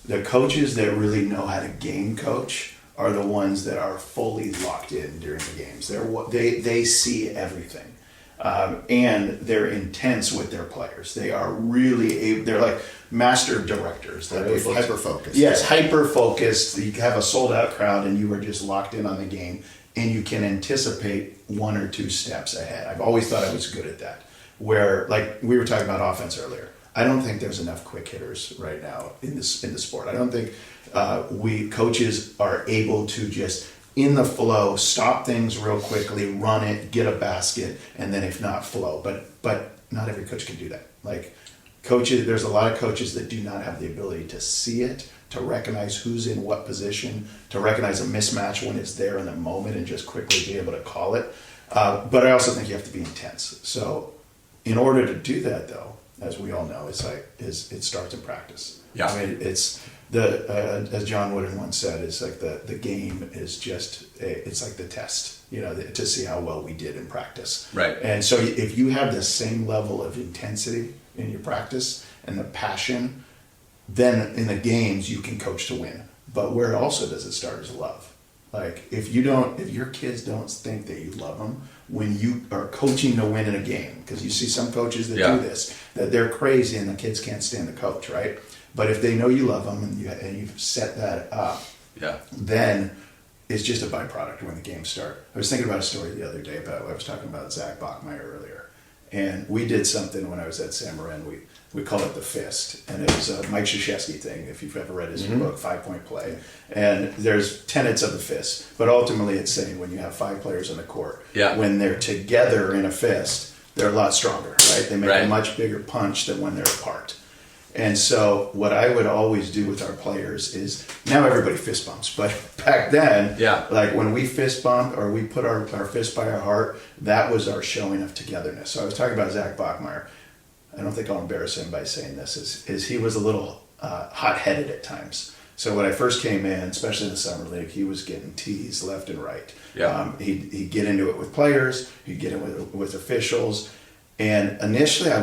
the coaches that really know how to game coach are the ones that are fully locked in during the games. They see everything, and they're intense with their players. They are really they're like master directors. Hyper focused. Yes, hyper focused. You have a sold out crowd, and you are just locked in on the game, and you can anticipate 1 or 2 steps ahead. I've always thought I was good at that. Where, like we were talking about offense earlier, I don't think there's enough quick hitters right now in the sport. I don't think we coaches are able to just in the flow stop things real quickly, run it, get a basket, and then if not flow. But not every coach can do that. Like coaches, there's a lot of coaches that do not have the ability to see it, to recognize who's in what position, to recognize a mismatch when it's there in the moment, and just quickly be able to call it. But I also think you have to be intense. So in order to do that, though, as we all know, it starts in practice. Yeah. I mean, it's as John Wooden once said, it's like the game is just it's like the test, to see how well we did in practice. Right. And so if you have the same level of intensity in your practice and the passion, then in the games you can coach to win. But where also does it start is love. Like if your kids don't think that you love them when you are coaching to win in a game, because you see some coaches that do this, that they're crazy and the kids can't stand the coach, right? But if they know you love them and you've set that up, then it's just a byproduct when the games start. I was thinking about a story the other day about, I was talking about Zach Bachmeyer earlier, and we did something when I was at San Marin. We call it the fist, and it was a Mike Krzyzewski thing, if you've ever read his book, 5-Point Play. And there's tenets of the fist, but ultimately it's saying when you have 5 players on the court, when they're together in a fist, they're a lot stronger, right? They make a much bigger punch than when they're apart. And so what I would always do with our players is, now everybody fist bumps, but back then, like when we fist bumped or we put our fist by our heart, that was our showing of togetherness. So I was talking about Zach Bachmeyer. I don't think I'll embarrass him by saying this, is he was a little hot-headed at times. So when I first came in, especially in the summer league, he was getting teased left and right. He'd get into it with players, he'd get into it with officials. And initially, I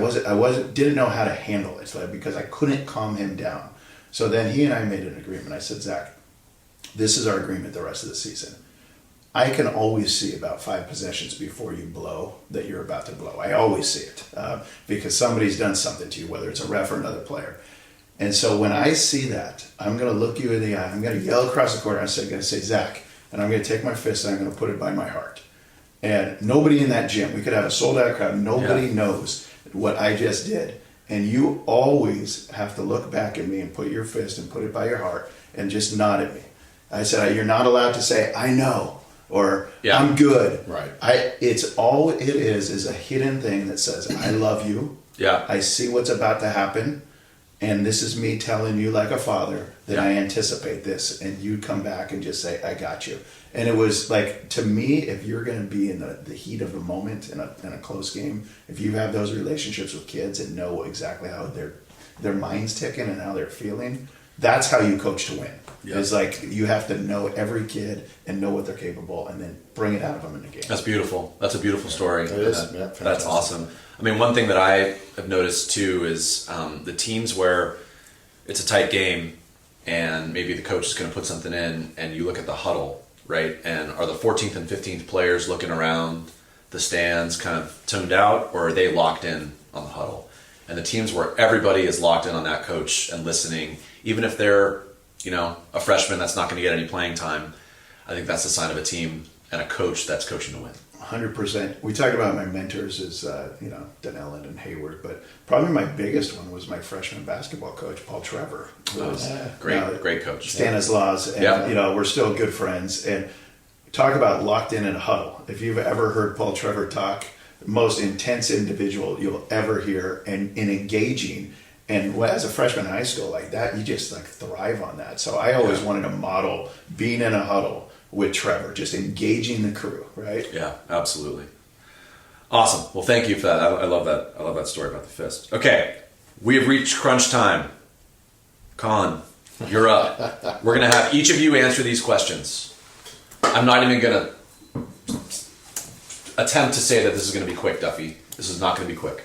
didn't know how to handle it, because I couldn't calm him down. So then he and I made an agreement. I said, Zach, this is our agreement the rest of the season. I can always see about 5 possessions before you blow that you're about to blow. I always see it because somebody's done something to you, whether it's a ref or another player. And so when I see that, I'm going to look you in the eye. I'm going to yell across the court. I'm going to say, Zach, and I'm going to take my fist and I'm going to put it by my heart. And nobody in that gym, we could have a sold-out crowd, nobody knows what I just did. And you always have to look back at me and put your fist and put it by your heart and just nod at me. I said, you're not allowed to say, I know, or I'm good. Right. It's all it is a hidden thing that says, I love you. I see what's about to happen. And this is me telling you like a father that I anticipate this. And you come back and just say, I got you. And it was like, to me, if you're going to be in the heat of the moment in a close game, if you have those relationships with kids and know exactly how their mind's ticking and how they're feeling, that's how you coach to win. It's like you have to know every kid and know what they're capable and then bring it out of them in the game. That's beautiful. That's a beautiful story. It is. That's awesome. I mean, one thing that I have noticed too is the teams where it's a tight game and maybe the coach is going to put something in and you look at the huddle, right? And are the 14th and 15th players looking around the stands kind of tuned out, or are they locked in on the huddle? And the teams where everybody is locked in on that coach and listening, even if they're, a freshman that's not going to get any playing time, I think that's a sign of a team and a coach that's coaching to win. 100%. We talked about my mentors as, Dunellen and Hayward, but probably my biggest one was my freshman basketball coach, Paul Trevor. Great coach. Stanislaus, and, we're still good friends. And talk about locked in a huddle. If you've ever heard Paul Trevor talk, the most intense individual you'll ever hear, and engaging. And as a freshman in high school like that, you just thrive on that. So I always wanted to model being in a huddle with Trevor, just engaging the crew, right? Yeah, absolutely. Awesome. Well, thank you for that. I love that. I love that story about the fist. Okay, we have reached crunch time. Conn, you're up. We're going to have each of you answer these questions. I'm not even going to attempt to say that this is going to be quick, Duffy. This is not going to be quick.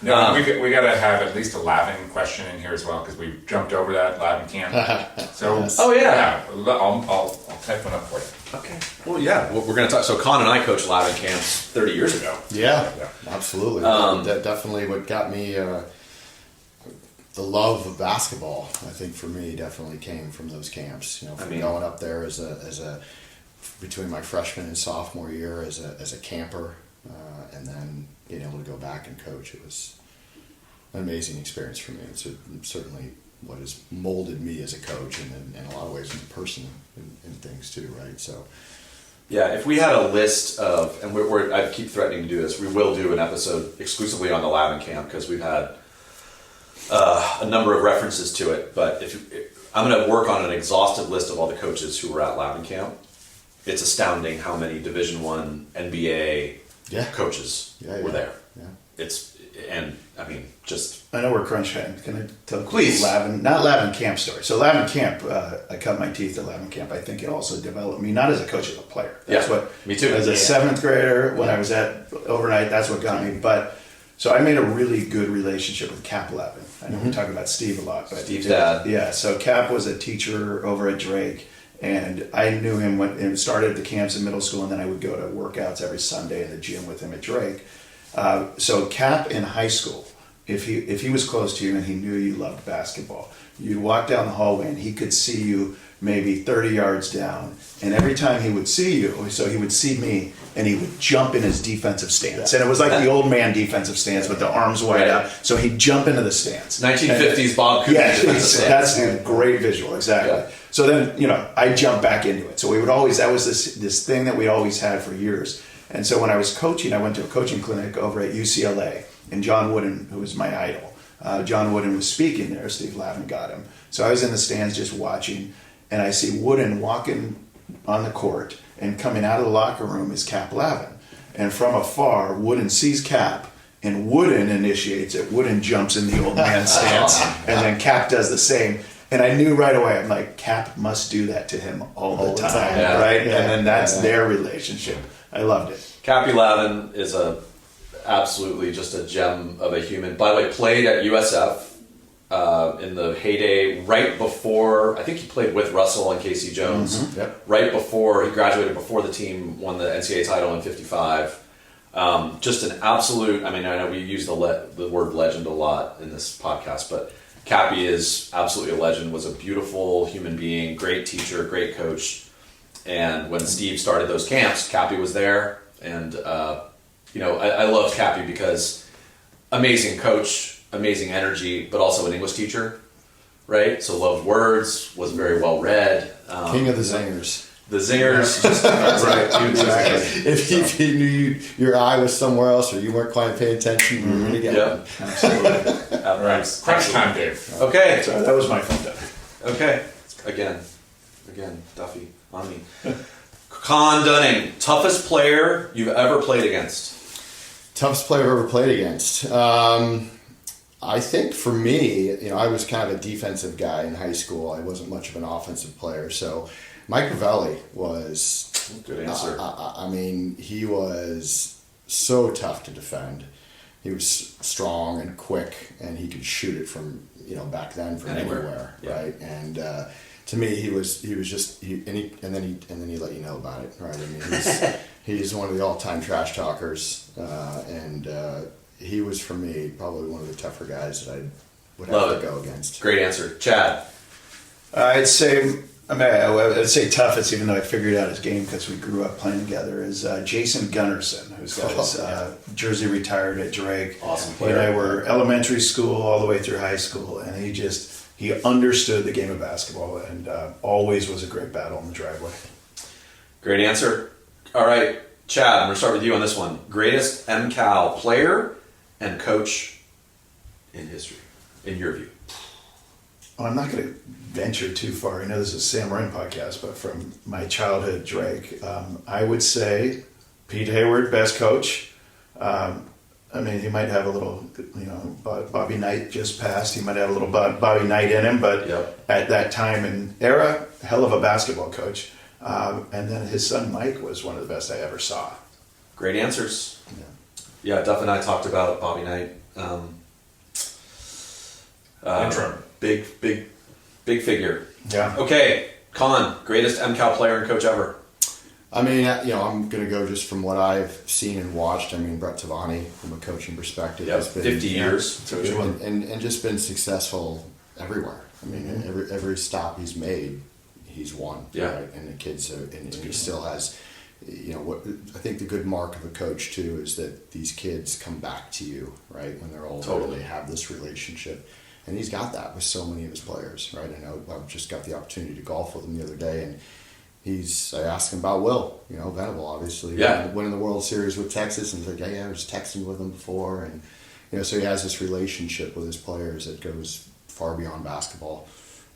No, we got to have at least a Lavin question in here as well, because we jumped over that Lavin camp. So, Yes. Oh, yeah. I'll type one up for you. Okay. Well, yeah. We're going to talk. So Conn and I coached Lavin camps 30 years ago. Yeah, absolutely. That definitely what got me the love of basketball. I think for me, definitely came from those camps. From going up there as a between my freshman and sophomore year as a camper, and then being able to go back and coach. It was an amazing experience for me. It's certainly what has molded me as a coach, and in a lot of ways as a person and things too, right? So, yeah, if we had a list of, and I keep threatening to do this, we will do an episode exclusively on the Lavin camp, because we've had a number of references to it. But I'm going to work on an exhaustive list of all the coaches who were at Lavin camp. It's astounding how many Division I NBA coaches were there. Yeah. I know we're crunch time. Can I tell Please. not Lavin camp story. So Lavin camp, I cut my teeth at Lavin camp. I think it also developed me, not as a coach, as a player. That's what, me too. As a seventh grader, when I was at overnight, that's what got me. But so I made a really good relationship with Cap Lavin. I know we talk about Steve a lot, but Steve's dad. Yeah. So Cap was a teacher over at Drake. And I knew him when it started at the camps in middle school, and then I would go to workouts every Sunday in the gym with him at Drake. So Cap in high school, if he was close to you and he knew you loved basketball, you'd walk down the hallway and he could see you maybe 30 yards down. And every time he would see you, so he would see me, and he would jump in his defensive stance. And it was like the old man defensive stance with the arms wide out. So he'd jump into the stance. 1950s Bob Cousy. Yeah, that's a great visual, exactly. Yeah. So then, I jumped back into it. So we would always, that was this thing that we always had for years. And so when I was coaching, I went to a coaching clinic over at UCLA, and John Wooden, who was my idol, John Wooden was speaking there. Steve Lavin got him. So I was in the stands just watching, and I see Wooden walking on the court, and coming out of the locker room is Cap Lavin. And from afar, Wooden sees Cap, and Wooden initiates it. Wooden jumps in the old man stance, and then Cap does the same. And I knew right away, I'm like, Cap must do that to him all the time, right? Yeah. And then that's their relationship. I loved it. Cappy Lavin is absolutely just a gem of a human. By the way, played at USF in the heyday right before, I think he played with Russell and Casey Jones. Mm-hmm. Yep. Right before, he graduated before the team won the NCAA title in 55. Just an absolute, I know we use the word legend a lot in this podcast, but Cappy is absolutely a legend, was a beautiful human being, great teacher, great coach. And when Steve started those camps, Cappy was there. And, I loved Cappy because amazing coach, amazing energy, but also an English teacher, right? So loved words, was very well read. King of the zingers. The zingers, just right, exactly. If you knew your eye was somewhere else or you weren't quite paying attention, you were going to get one. Absolutely. All right, crunch time, Dave. Okay. So that was my fun, Duffy. Okay. Again, Duffy, on me. Conn Dunning, toughest player you've ever played against? Toughest player I've ever played against. I think for me, I was kind of a defensive guy in high school. I wasn't much of an offensive player, so Mike Ravelli was... Good answer. He was so tough to defend. He was strong and quick, and he could shoot it from, back then from anywhere, yeah. right? And to me, he was just and then he let you know about it, right? I mean, he's one of the all-time trash talkers, and he was for me probably one of the tougher guys that I would have to go against. Great answer, Chad. I'd say Toughest, even though I figured out his game because we grew up playing together, is Jason Gunnarsson, who's got his jersey retired at Drake. Awesome He player. and I were elementary school all the way through high school, and he understood the game of basketball and always was a great battle in the driveway. Great answer. All right, Chad, I'm going to start with you on this one. Greatest MCal player and coach in history, in your view? Well, I'm not going to venture too far. I know this is a San Marin podcast, but from my childhood, Drake, I would say Pete Hayward, best coach. I mean, he might have a little, Bobby Knight just passed. He might have a little Bobby Knight in him, but at that time and era, hell of a basketball coach. And then his son Mike was one of the best I ever saw. Great answers. Yeah, Duff and I talked about Bobby Knight. Interim. Big figure. Yeah. Okay, Conn, greatest MCal player and coach ever. I mean, I'm going to go just from what I've seen and watched. I mean, Brett Tavani, from a coaching perspective, has been 50 years. and just been successful everywhere. I mean, every stop he's made, he's won. Yeah. Right? And the kids, and he still has. What I think the good mark of a coach too is that these kids come back to you, right, when they're older. Totally. They have this relationship. And he's got that with so many of his players, right? I know I've just got the opportunity to golf with him the other day, and I asked him about Will, Venable, obviously, winning the World Series with Texas, and he's like, I was texting with him before, and so he has this relationship with his players that goes far beyond basketball.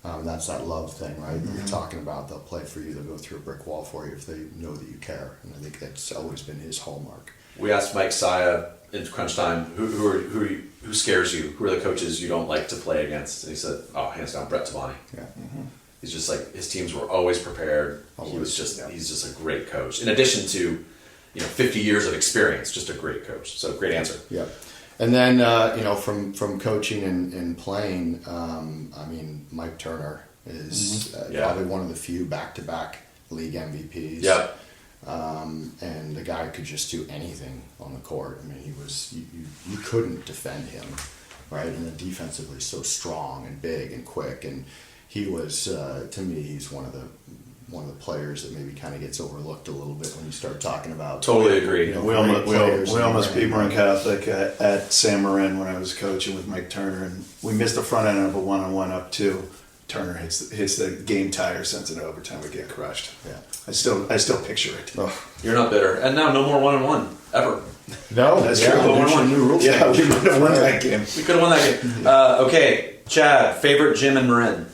That's that love thing, right? Mm-hmm. You're talking about they'll play for you, they'll go through a brick wall for you if they know that you care, and I think that's always been his hallmark. We asked Mike Saya in crunch time, who scares you? Who are the coaches you don't like to play against? And he said, hands down, Brett Tavani. Yeah. Mm-hmm. He's just like, his teams were always prepared. He's just a great coach. In addition to, 50 years of experience, just a great coach. So great answer. Yeah. And then, from coaching and playing, I mean, Mike Turner is probably one of the few back-to-back league MVPs. Yeah. And the guy could just do anything on the court. I mean, he was you couldn't defend him, right? And then defensively so strong and big and quick. And he was to me, he's one of the players that maybe kind of gets overlooked a little bit when you start talking about. Totally agree. We almost beat Marin Catholic at San Marin when I was coaching with Mike Turner, and we missed the front end of a 1-on-1 up 2. Turner hits the game tire, sends it to overtime. We get crushed. Yeah, I still picture it. Oh. You're not bitter. And now no more 1-on-1 ever. No, that's true. New rules. Yeah, we might have won that game. We could have won that game. Okay, Chad, favorite gym in Marin?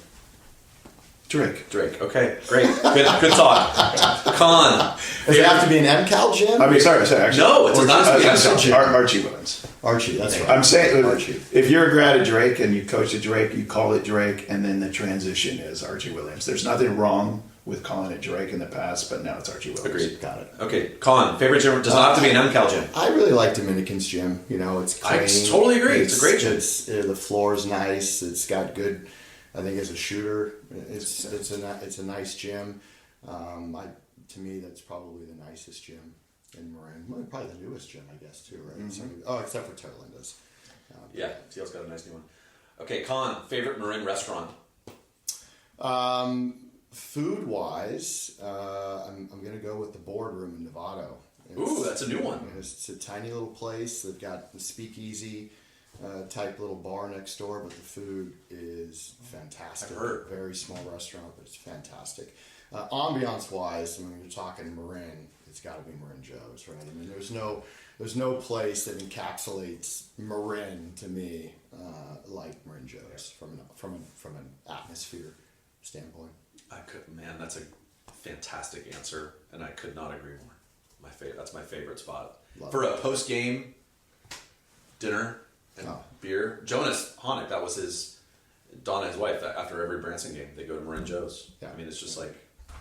Drake. Okay, great. Good talk. Conn. Does it have to be an MCal gym? I mean, sorry. Actually, No, it's not an MCal gym. Archie Williams. Archie, that's right. I'm saying, Archie. If you're a grad at Drake and you coach at Drake, you call it Drake, and then the transition is Archie Williams. There's nothing wrong with calling it Drake in the past, but now it's Archie Williams. Agreed. Got it. Okay, Conn, favorite gym does not have to be an MCal gym. I really like Dominican's gym. It's clean. I totally agree. It's a great gym. The floor's nice. It's got good. I think as a shooter, it's a nice gym. To me, that's probably the nicest gym in Marin. Well, probably the newest gym, I guess, too, right? Mm-hmm. Except for Terlinda's. TL's got a nice new one. Okay, Conn, favorite Marin restaurant? Food-wise, I'm going to go with the Boardroom in Novato. Ooh, that's a new one. It's a tiny little place. They've got the speakeasy type little bar next door, but the food is fantastic. I've heard. Very small restaurant, but it's fantastic. Ambiance-wise, when you're talking Marin, it's got to be Marin Joe's, right? I mean, there's no place that encapsulates Marin to me like Marin Joe's from an atmosphere standpoint. That's a fantastic answer, and I could not agree more. That's my favorite spot. For a post-game dinner and beer. Jonas Honick, that was Donna, his wife, after every Branson game, they go to Marin Joe's. Yeah. I mean, it's just like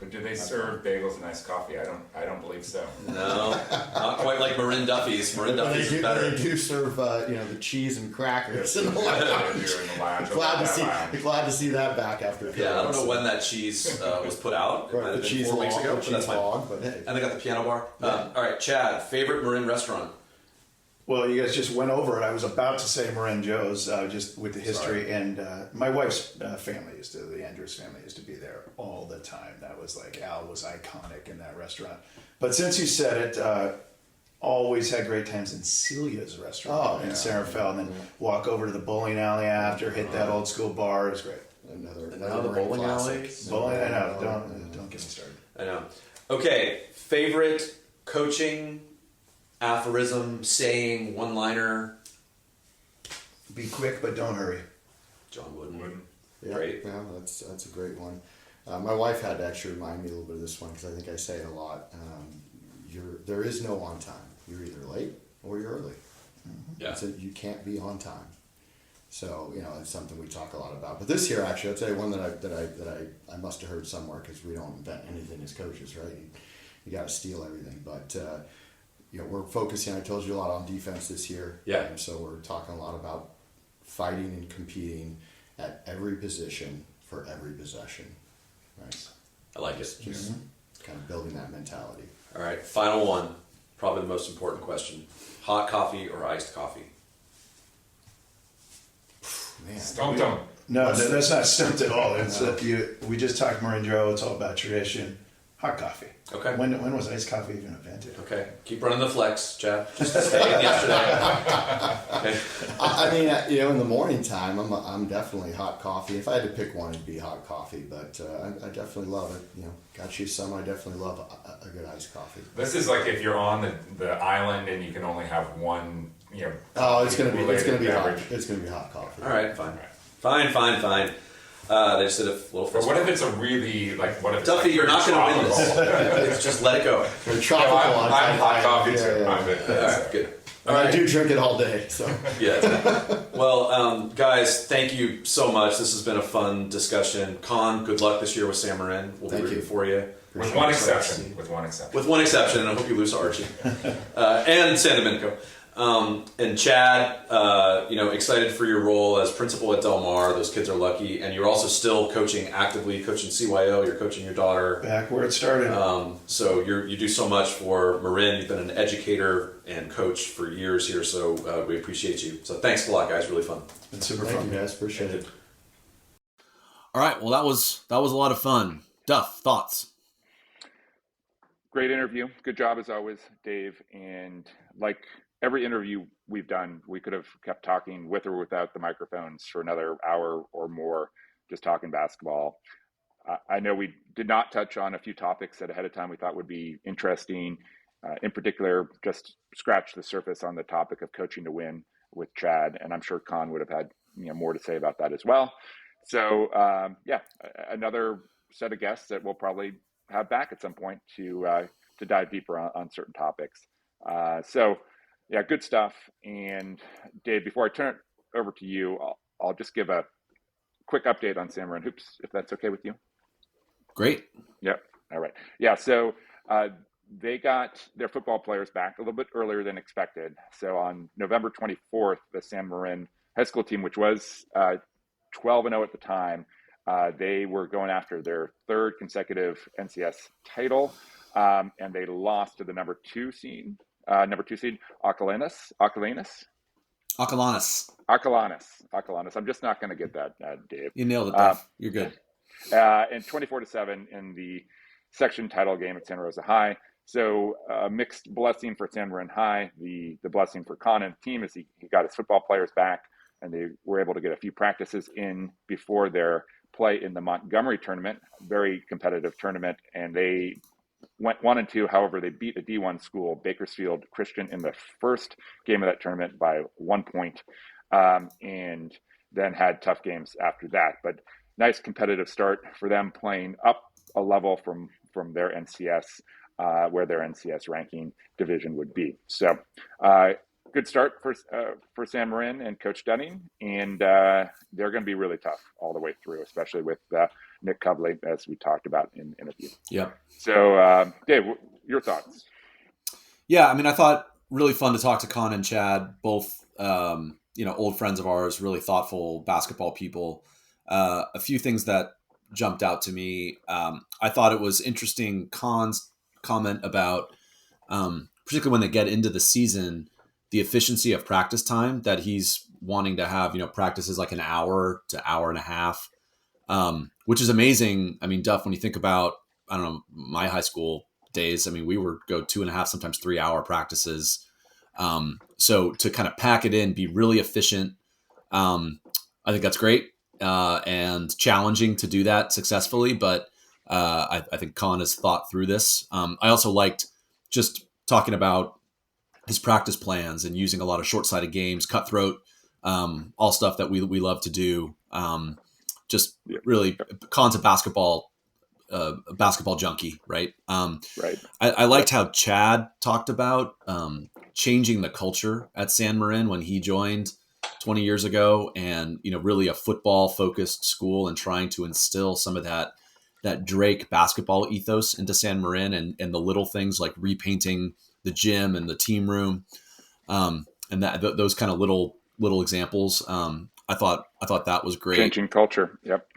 But do they serve bagels and iced coffee? I don't believe so. No, not quite like Marin Duffy's. Marin Duffy's is better. They do serve, the cheese and crackers. Glad to see that back after. Yeah, I don't know when that cheese was put out. It Right, might have the been cheese 4 weeks ago, but that's fine. log, but hey. And they got the piano bar. Yeah. All right, Chad, favorite Marin restaurant? Well, you guys just went over it. I was about to say Marin Joe's, just with the history. Sorry. And my wife's family the Andrews family used to be there all the time. That was like, Al was iconic in that restaurant. But since you said it, always had great times in Celia's restaurant in San Rafael. And then walk over to the bowling alley after, hit that old school bar. It was great. Another the bowling alley? Bowling, I know. Don't get me started. I know. Okay, favorite coaching aphorism, saying, one-liner? Be quick, but don't hurry. John Wooden. Yeah, Great. Yeah, that's a great one. My wife had to actually remind me a little bit of this one because I think I say it a lot. There is no on time. You're either late or you're early. Yeah. So you can't be on time. So it's something we talk a lot about. But this year, actually, I'll tell you one that I must have heard somewhere because we don't invent anything as coaches, right? You got to steal everything, but. We're focusing, I told you, a lot on defense this year. Yeah. And so we're talking a lot about fighting and competing at every position for every possession. Right? I like it. Just kind of building that mentality. All right, final one. Probably the most important question. Hot coffee or iced coffee? Man. Stumped them. No, that's not stumped at all. It's we just talked Marin Joe. It's all about tradition. Hot coffee. Okay. When was iced coffee even invented? Okay. Keep running the flex, Chad. Just stay in yesterday. Okay. I mean, in the morning time, I'm definitely hot coffee. If I had to pick one, it'd be hot coffee. But I definitely love it. Got you some. I definitely love a good iced coffee. This is like if you're on the island and you can only have one, Oh, it's gonna be hot. beverage. It's gonna be hot coffee. All right, fine. Fine. They just did a little. But what if it's a really what if Duffy, you're not going to win this. It's just let it go. They're tropical. I'm hot coffee too. Yeah. I'm good. All right, good. And I do drink it all day. So Yeah. Well, guys, thank you so much. This has been a fun discussion. Conn, good luck this year with San Marin. We'll be Thank rooting you. for you. With one exception. With one exception, and I hope you lose to Archie and San Domenico. And Chad, excited for your role as principal at Del Mar. Those kids are lucky, and you're also still actively coaching CYO. You're coaching your daughter. Back where it started. So you do so much for Marin. You've been an educator and coach for years here, so we appreciate you. So thanks a lot, guys. Really fun. It's super thank fun. you guys. Appreciate it. All right. Well, that was a lot of fun. Duff, thoughts? Great interview. Good job as always, Dave. And like every interview we've done, we could have kept talking with or without the microphones for another hour or more, just talking basketball. I know we did not touch on a few topics that ahead of time we thought would be interesting. In particular, just scratch the surface on the topic of coaching to win with Chad. And I'm sure Conn would have had more to say about that as well. So another set of guests that we'll probably have back at some point to dive deeper on certain topics. Good stuff. And Dave, before I turn it over to you, I'll just give a quick update on San Marin Hoops, if that's okay with you. Great. Yep. All right. Yeah. So they got their football players back a little bit earlier than expected. So on November 24th, the San Marin high school team, which was 12-0 at the time, they were going after their third consecutive NCS title, and they lost to the number two seed, Acalanes. I'm just not going to get that, Dave. You nailed it, Duff. You're good. And 24-7 in the section title game at Santa Rosa High. So mixed blessing for San Marin High. The blessing for Conn and the team is he got his football players back, and they were able to get a few practices in before their play in the Montgomery tournament, very competitive tournament, and they went 1-2. However, they beat a D1 school, Bakersfield Christian, in the first game of that tournament by 1 point, and then had tough games after that. But nice competitive start for them, playing up a level from their NCS, where their NCS ranking division would be. So good start for San Marin and Coach Dunning, and they're going to be really tough all the way through, especially with Nick Covley, as we talked about in the interview. Yep. So, Dave, your thoughts? Yeah, I mean, I thought really fun to talk to Conn and Chad, both old friends of ours, really thoughtful basketball people. A few things that jumped out to me. I thought it was interesting, Conn's comment about, particularly when they get into the season, the efficiency of practice time, that he's wanting to have, practices like an hour to hour and a half, which is amazing. I mean, Duff, when you think about, I don't know, my high school days, I mean, we would go 2.5, sometimes 3 hour practices. So to kind of pack it in, be really efficient. I think that's great, and challenging to do that successfully. But I think Conn has thought through this. I also liked just talking about his practice plans and using a lot of short-sided games, cutthroat, all stuff that we love to do. Just really, Conn's a basketball junkie, right? Right. I liked how Chad talked about changing the culture at San Marin when he joined 20 years ago, and really a football focused school, and trying to instill some of that Drake basketball ethos into San Marin, and the little things like repainting the gym and the team room, and those kind of little examples. I thought that was great. Changing culture. Yep.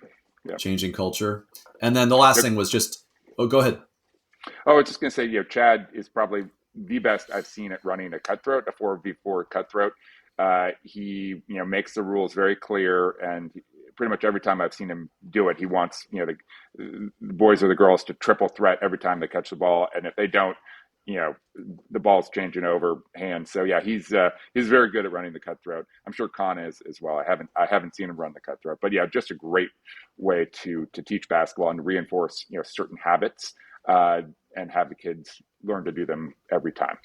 Changing culture. And then the last thing was just, go ahead. Oh, I was just going to say, Chad is probably the best I've seen at running a cutthroat, a 4v4 cutthroat. He, makes the rules very clear, and pretty much every time I've seen him do it, he wants, the boys or the girls to triple threat every time they catch the ball. And if they don't, the ball's changing over hands. So yeah, he's very good at running the cutthroat. I'm sure Conn is as well. I haven't seen him run the cutthroat, but yeah, just a great way to teach basketball and reinforce, certain habits, and have the kids learn to do them every time.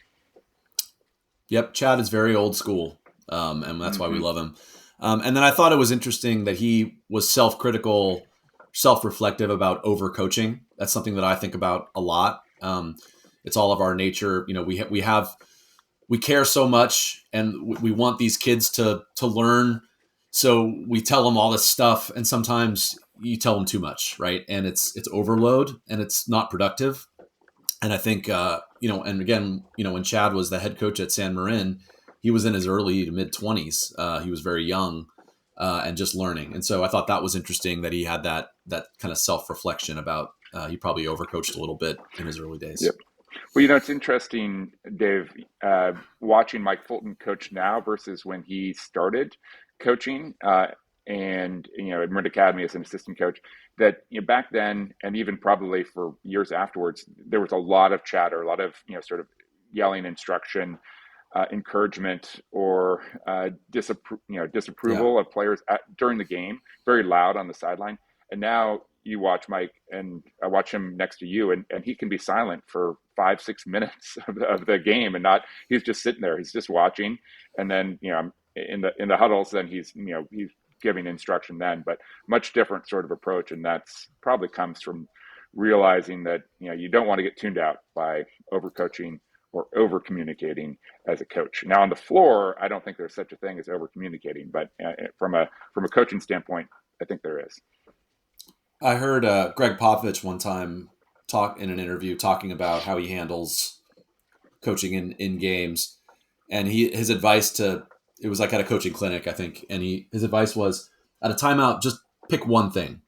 Yep. Chad is very old school. And that's why we love him. And then I thought it was interesting that he was self-critical, self-reflective about overcoaching. That's something that I think about a lot. It's all of our nature. We care so much, and we want these kids to learn. So we tell them all this stuff, and sometimes you tell them too much, right? And it's overload, and it's not productive. And I think, and again, when Chad was the head coach at San Marin, he was in his early to mid 20s. He was very young, and just learning. And so I thought that was interesting that he had that kind of self-reflection about, he probably overcoached a little bit in his early days. Yep. Well, it's interesting, Dave, watching Mike Fulton coach now versus when he started coaching, and at Marin Academy as an assistant coach, that back then, and even probably for years afterwards, there was a lot of chatter, a lot of sort of yelling instruction, encouragement, or disapproval of players during the game, very loud on the sideline. And now you watch Mike, and I watch him next to you, and he can be silent for 5-6 minutes of the game, and he's just sitting there, he's just watching. And then in the huddles, then he's giving instruction then, but much different sort of approach. And that's probably comes from realizing that you don't want to get tuned out by overcoaching or over communicating as a coach. Now on the floor, I don't think there's such a thing as over communicating, but from a coaching standpoint, I think there is. I heard Greg Popovich one time talk in an interview talking about how he handles coaching in games, and his advice it was like at a coaching clinic, I think, and his advice was, at a timeout, just pick one thing.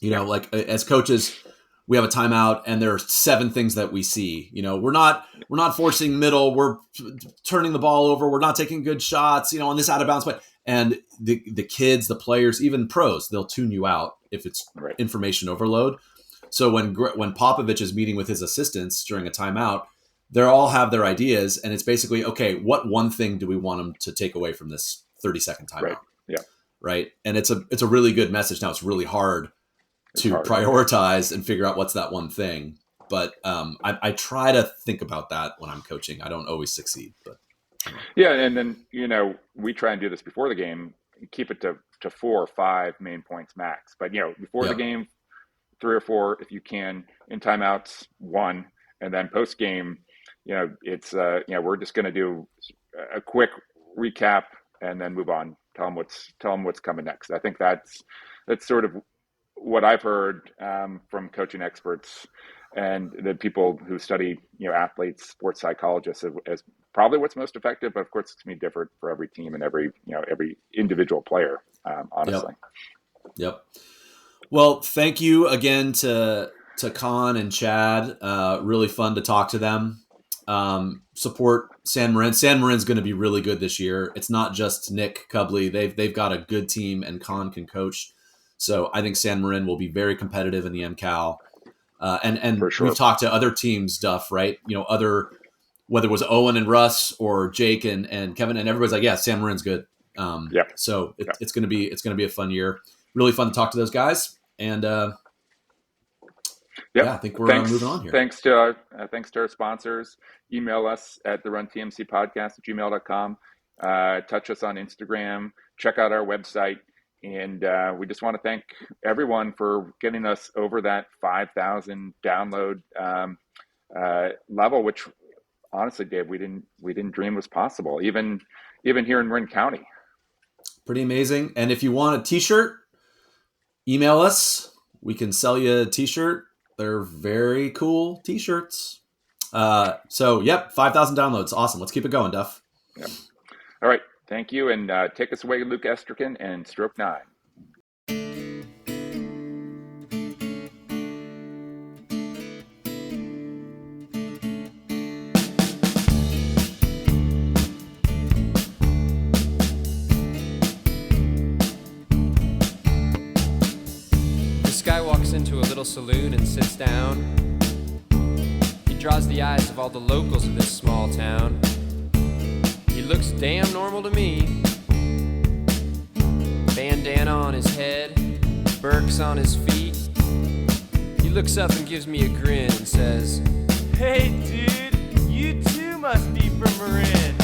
Like as coaches, we have a timeout, and there are 7 things that we see. We're not forcing middle, we're turning the ball over, we're not taking good shots, on this out of bounds play. And the kids, the players, even pros, they'll tune you out if it's information overload. So when Popovich is meeting with his assistants during a timeout, they all have their ideas, and it's basically, okay, what one thing do we want them to take away from this 30-second timeout? Right. Yeah. Right. And it's a really good message. Now it's really hard to prioritize and figure out what's that one thing. But I try to think about that when I'm coaching. I don't always succeed, but. Yeah, and then we try and do this before the game, keep it to 4 or 5 main points max. But before the game, 3 or 4 if you can. In timeouts, 1, and then post game, it's we're just going to do a quick recap and then move on. Tell them what's coming next. I think that's sort of what I've heard from coaching experts and the people who study, athletes, sports psychologists, as probably what's most effective. But of course, it's going to be different for every team and every individual player. Honestly. Yep. Well, thank you again to Conn and Chad. Really fun to talk to them. Support San Marin. San Marin's going to be really good this year. It's not just Nick Cubley. They've got a good team, and Conn can coach. So I think San Marin will be very competitive in the MCAL. And For sure. We've talked to other teams, Duff, right? Whether it was Owen and Russ or Jake and Kevin, and everybody's like, yeah, San Marin's good. So it's going to be a fun year. Really fun to talk to those guys. And I think we're moving on here. Thanks to our sponsors. Email us at therunTMCpodcast@gmail.com. Touch us on Instagram. Check out our website. And we just want to thank everyone for getting us over that 5,000 download level, which honestly, Dave, we didn't dream was possible, even here in Marin County. Pretty amazing. And if you want a t-shirt, email us. We can sell you a t-shirt. They're very cool t-shirts. 5,000 downloads. Awesome. Let's keep it going, Duff. Yep. All right. Thank you. And take us away, Luke Esterkin and Stroke 9. This guy walks into a little saloon and sits down. He draws the eyes of all the locals of this small town. He looks damn normal to me. Bandana on his head, Birks on his feet. He looks up and gives me a grin and says, "Hey dude, you too must be from Marin."